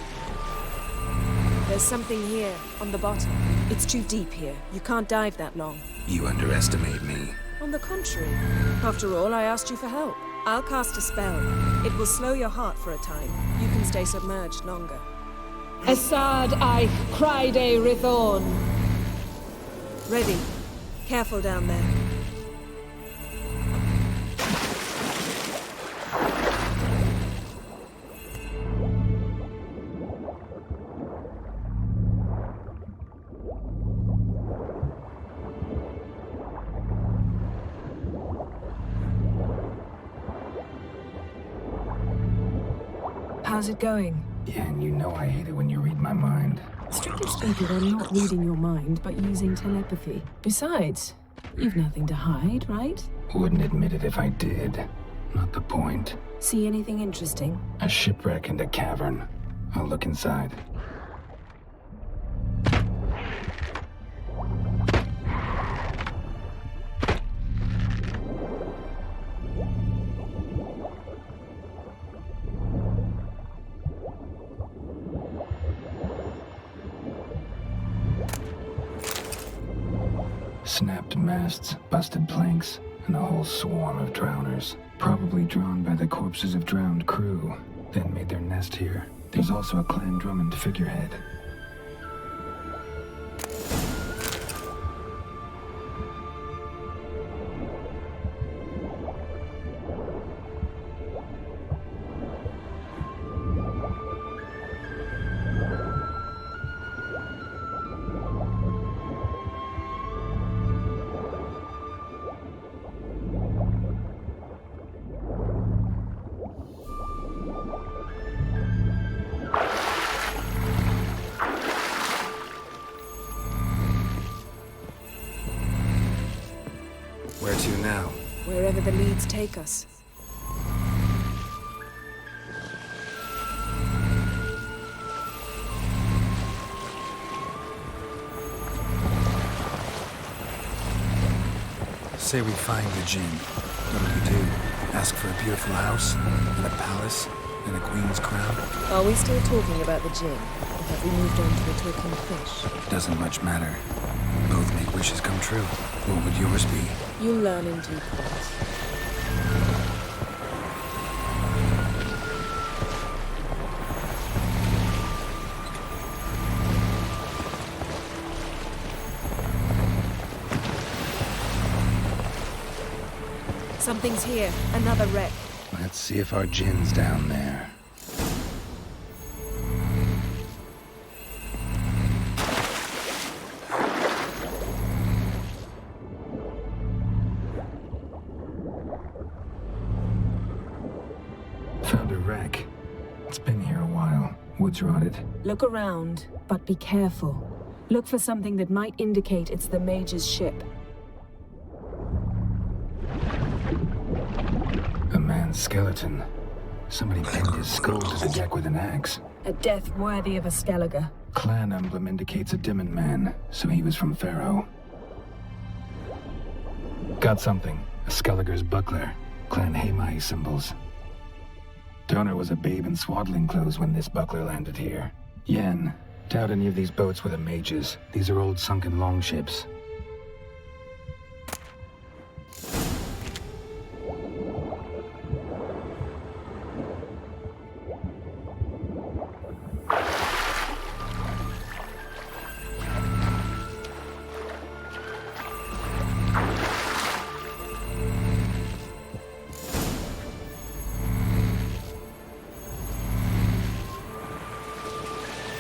There's something here, on the bottom. It's too deep here. You can't dive that long. You underestimate me. On the contrary. After all, I asked you for help. I'll cast a spell. It will slow your heart for a time. You can stay submerged longer. Assad I Cried Rithorn. Ready. Careful down there. How's it going? Yeah, and you know I hate it when you read my mind. Strictly speaking, I'm not reading your mind, but using telepathy. Besides, you've nothing to hide, right? Wouldn't admit it if I did. Not the point. See anything interesting? A shipwreck and a cavern. I'll look inside. Snapped masts, busted planks, and a whole swarm of drowners. Probably drawn by the corpses of drowned crew, then made their nest here. There's also a Clan Drummond figurehead. wherever the leads take us. Say we find the Jinn. What do we do? Ask for a beautiful house, and a palace, and a queen's crown? Are we still talking about the Jinn? Or have we moved on to a talking fish? Doesn't much matter. Both make wishes come true. What would yours be? You'll learn in due course. Something's here. Another wreck. Let's see if our Jinn's down there. Found a wreck. It's been here a while. Wood's rotted. Look around, but be careful. Look for something that might indicate it's the Mage's ship. A man's skeleton. Somebody pinned his skull to the deck with an axe. A death worthy of a Skellige. Clan emblem indicates a Dimmen man, so he was from Pharaoh. Got something. A Skellige's buckler. Clan Hamai symbols. Donor was a babe in swaddling clothes when this buckler landed here. Yen, doubt any of these boats were the Mages. These are old sunken longships.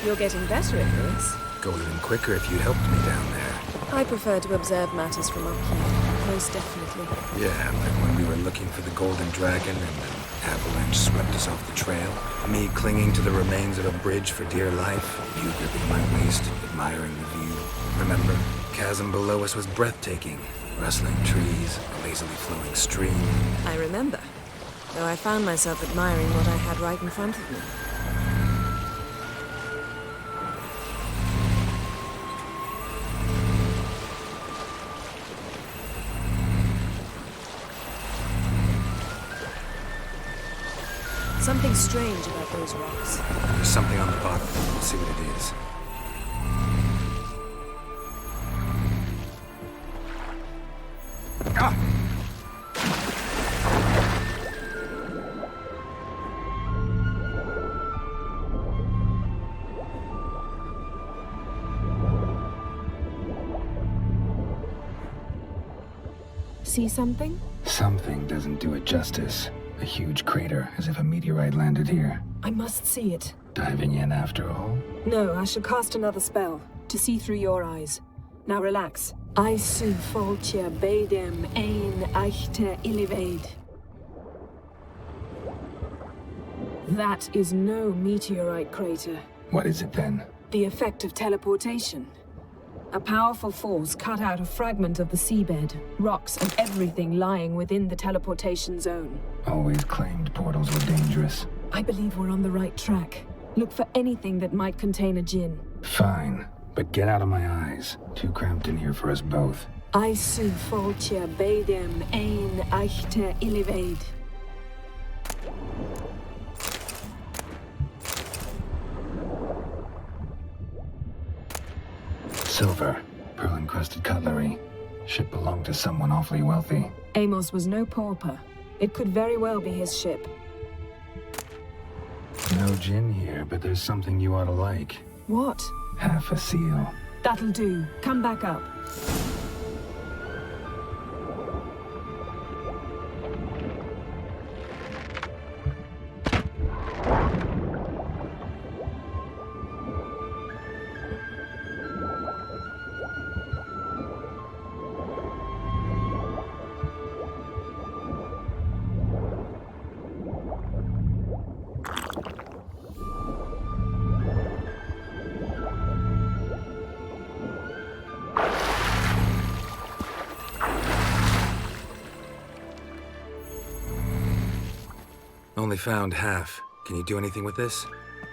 You're getting better at this. Go even quicker if you'd helped me down there. I prefer to observe matters from up here, most definitely. Yeah, like when we were looking for the Golden Dragon and an avalanche swept us off the trail. Me clinging to the remains of a bridge for dear life. You gripping my waist, admiring the view. Remember, chasm below us was breathtaking. Rustling trees, a lazily flowing stream. I remember, though I found myself admiring what I had right in front of me. Something strange about those rocks. There's something on the bottom. We'll see what it is. Ah! See something? Something doesn't do it justice. A huge crater, as if a meteorite landed here. I must see it. Diving in after all? No, I shall cast another spell, to see through your eyes. Now relax. I su foltje bedem ein echte ilivaid. That is no meteorite crater. What is it then? The effect of teleportation. A powerful force cut out a fragment of the seabed, rocks and everything lying within the teleportation zone. Always claimed portals were dangerous. I believe we're on the right track. Look for anything that might contain a Jinn. Fine, but get out of my eyes. Too cramped in here for us both. I su foltje bedem ein echte ilivaid. Silver, pearl-encrusted cutlery. Ship belonged to someone awfully wealthy. Amos was no pauper. It could very well be his ship. No Jinn here, but there's something you ought to like. What? Half a seal. That'll do. Come back up. Only found half. Can you do anything with this?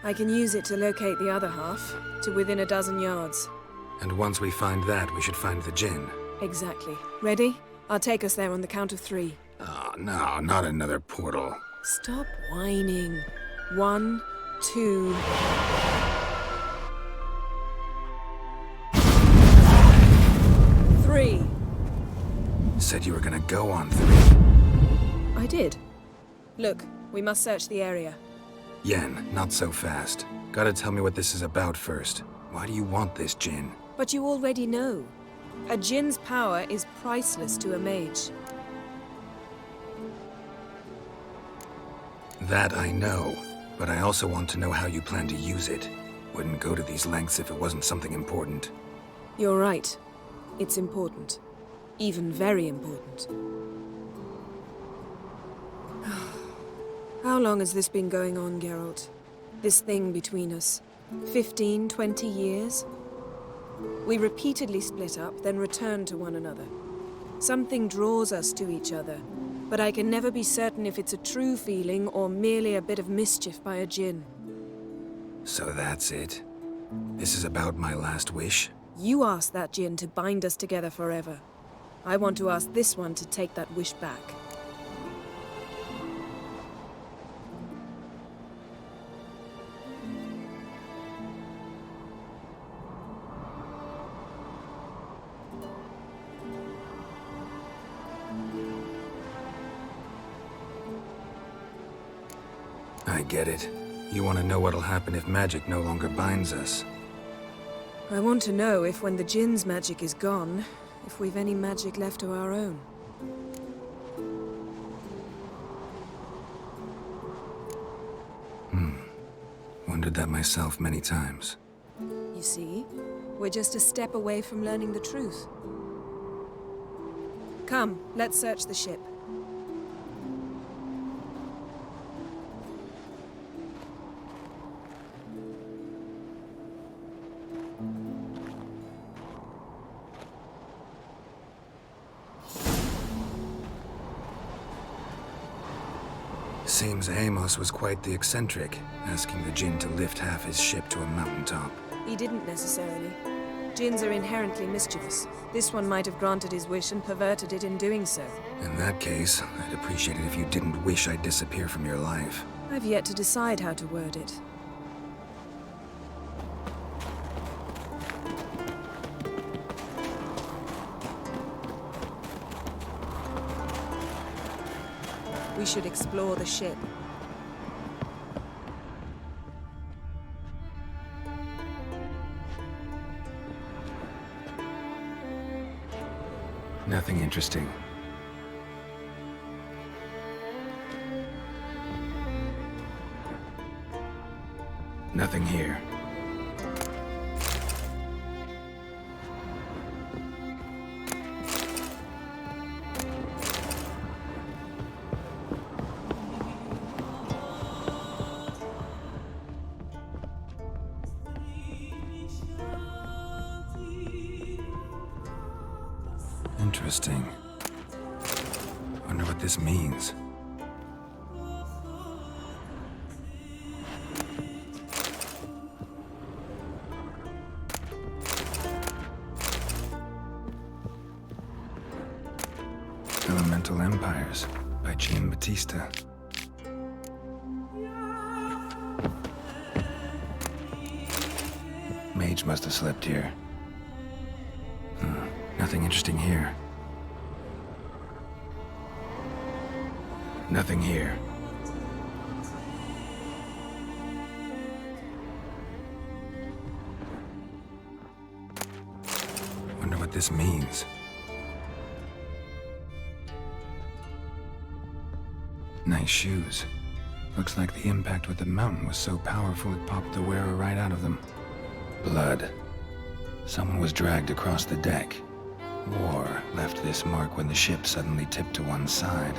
I can use it to locate the other half, to within a dozen yards. And once we find that, we should find the Jinn. Exactly. Ready? I'll take us there on the count of 3. Oh, no, not another portal. Stop whining. 1, 2... Three. Said you were gonna go on 3. I did. Look, we must search the area. Yen, not so fast. Gotta tell me what this is about first. Why do you want this Jinn? But you already know. A Jinn's power is priceless to a mage. That I know, but I also want to know how you plan to use it. Wouldn't go to these lengths if it wasn't something important. You're right. It's important. Even very important. How long has this been going on, Geralt? This thing between us? 15, 20 years? We repeatedly split up, then returned to one another. Something draws us to each other, but I can never be certain if it's a true feeling or merely a bit of mischief by a Jinn. So that's it? This is about my last wish? You asked that Jinn to bind us together forever. I want to ask this one to take that wish back. I get it. You want to know what'll happen if magic no longer binds us. I want to know if when the Jinn's magic is gone, if we've any magic left of our own. Wondered that myself many times. You see, we're just a step away from learning the truth. Come, let's search the ship. Seems Amos was quite the eccentric, asking the Jinn to lift half his ship to a mountaintop. He didn't necessarily. Jinns are inherently mischievous. This one might have granted his wish and perverted it in doing so. In that case, I'd appreciate it if you didn't wish I'd disappear from your life. I've yet to decide how to word it. We should explore the ship. Nothing interesting. Nothing here. Interesting. Wonder what this means. Elemental Empires by Jean Batista. Mage must have slept here. Nothing interesting here. Nothing here. Wonder what this means. Nice shoes. Looks like the impact with the mountain was so powerful it popped the wearer right out of them. Blood. Someone was dragged across the deck. War left this mark when the ship suddenly tipped to one side.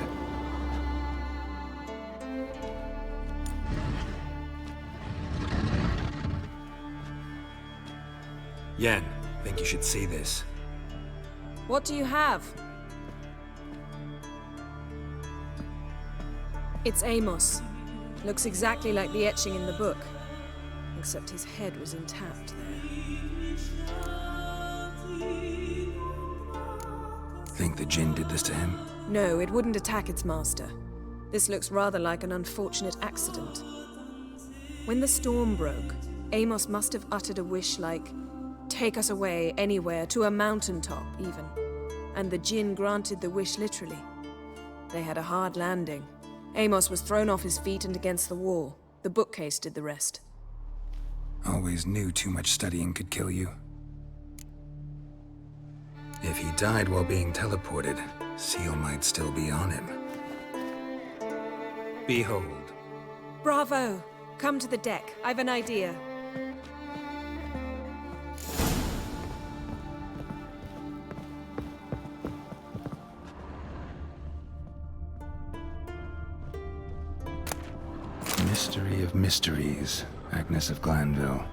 Yen, think you should see this. What do you have? It's Amos. Looks exactly like the etching in the book. Except his head was intact there. Think the Jinn did this to him? No, it wouldn't attack its master. This looks rather like an unfortunate accident. When the storm broke, Amos must have uttered a wish like, "Take us away, anywhere, to a mountaintop, even." And the Jinn granted the wish literally. They had a hard landing. Amos was thrown off his feet and against the wall. The bookcase did the rest. Always knew too much studying could kill you. If he died while being teleported, Seal might still be on him. Behold. Bravo! Come to the deck. I've an idea. Mystery of mysteries, Agnes of Glanville.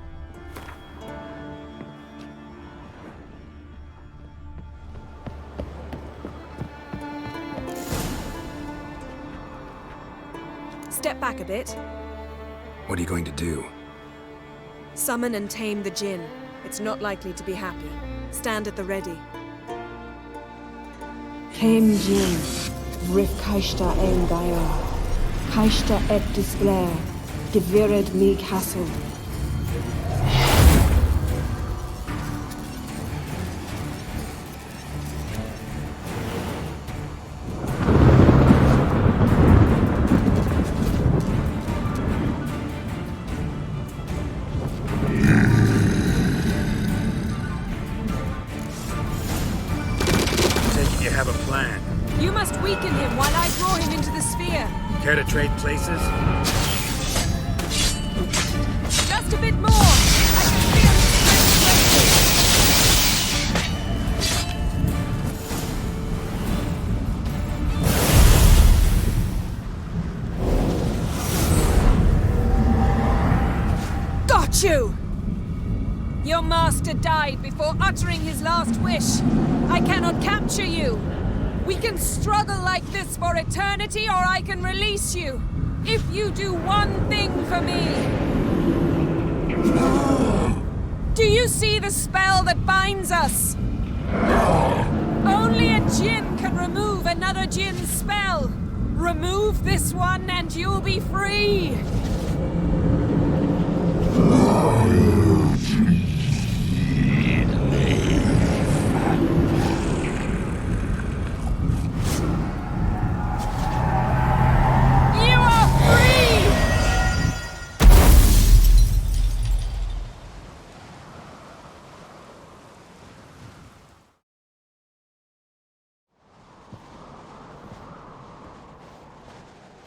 Step back a bit. What are you going to do? Summon and tame the Jinn. It's not likely to be happy. Stand at the ready. Came Jinn, Rif Kaishta ein Gaia, Kaishta et Disblair, Gevired mig Hassel. You must weaken him while I draw him into the sphere. Care to trade places? Just a bit more. I can feel his strength. Got you! Your master died before uttering his last wish. I cannot capture you. We can struggle like this for eternity, or I can release you. If you do one thing for me. Do you see the spell that binds us? Only a Jinn can remove another Jinn's spell. Remove this one and you'll be free.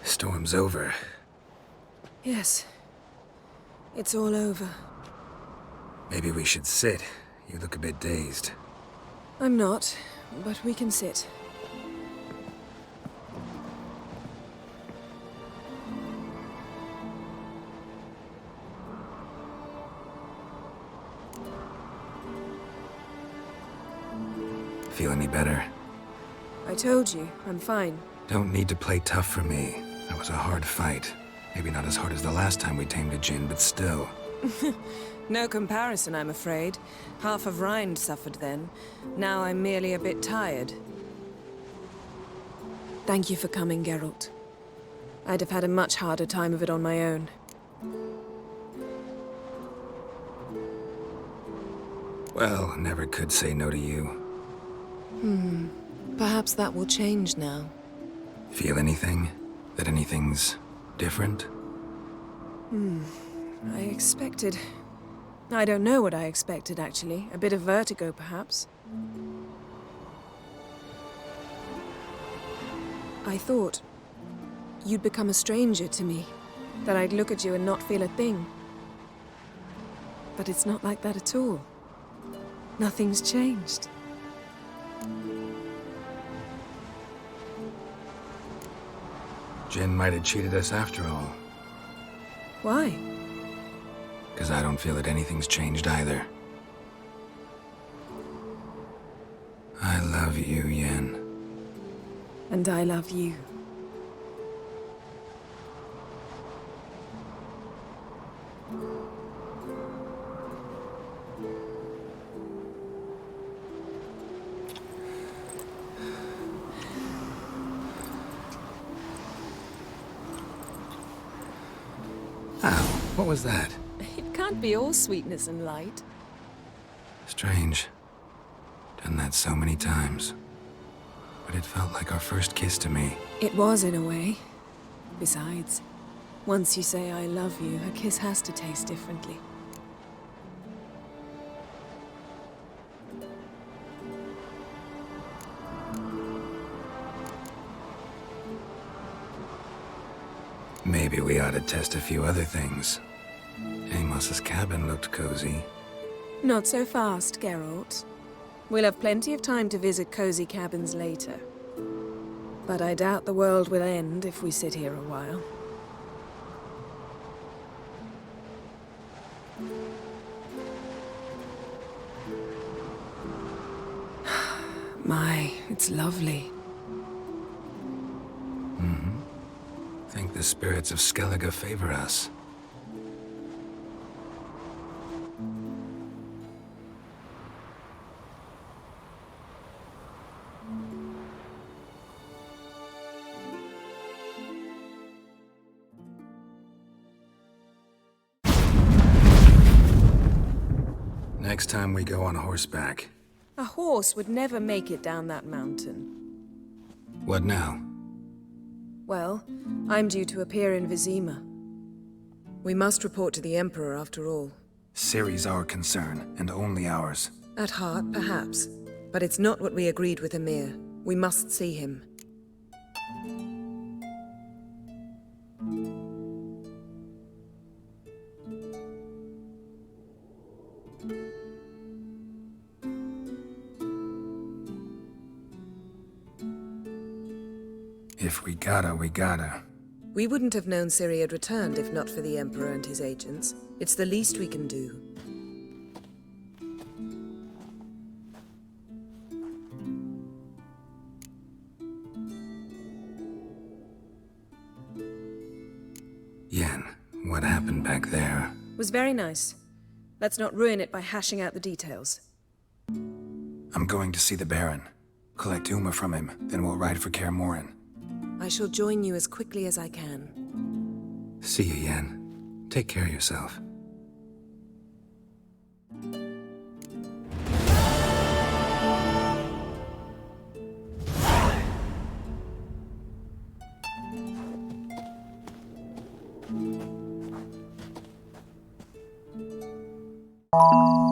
Storm's over. Yes. It's all over. Maybe we should sit. You look a bit dazed. I'm not, but we can sit. Feel any better? I told you, I'm fine. Don't need to play tough for me. That was a hard fight. Maybe not as hard as the last time we tamed a Jinn, but still. No comparison, I'm afraid. Half of Rind suffered then. Now I'm merely a bit tired. Thank you for coming, Geralt. I'd have had a much harder time of it on my own. Well, never could say no to you. Perhaps that will change now. Feel anything? That anything's different? I expected... I don't know what I expected, actually. A bit of vertigo, perhaps. I thought you'd become a stranger to me. That I'd look at you and not feel a thing. But it's not like that at all. Nothing's changed. Jinn might have cheated us after all. Why? Because I don't feel that anything's changed either. I love you, Yen. And I love you. Ow, what was that? It can't be all sweetness and light. Strange. Done that so many times. But it felt like our first kiss to me. It was, in a way. Besides, once you say I love you, a kiss has to taste differently. Maybe we ought to test a few other things. Amos's cabin looked cozy. Not so fast, Geralt. We'll have plenty of time to visit cozy cabins later. But I doubt the world will end if we sit here a while. My, it's lovely. Think the spirits of Skellige favor us. Next time we go on horseback. A horse would never make it down that mountain. What now? Well, I'm due to appear in Vizima. We must report to the Emperor after all. Ciri's our concern, and only ours. At heart, perhaps. But it's not what we agreed with Emir. We must see him. If we gotta, we gotta. We wouldn't have known Ciri had returned if not for the Emperor and his agents. It's the least we can do. Yen, what happened back there? Was very nice. Let's not ruin it by hashing out the details. I'm going to see the Baron. Collect Uma from him, then we'll ride for Kaer Morhen. I shall join you as quickly as I can. See you, Yen. Take care of yourself. You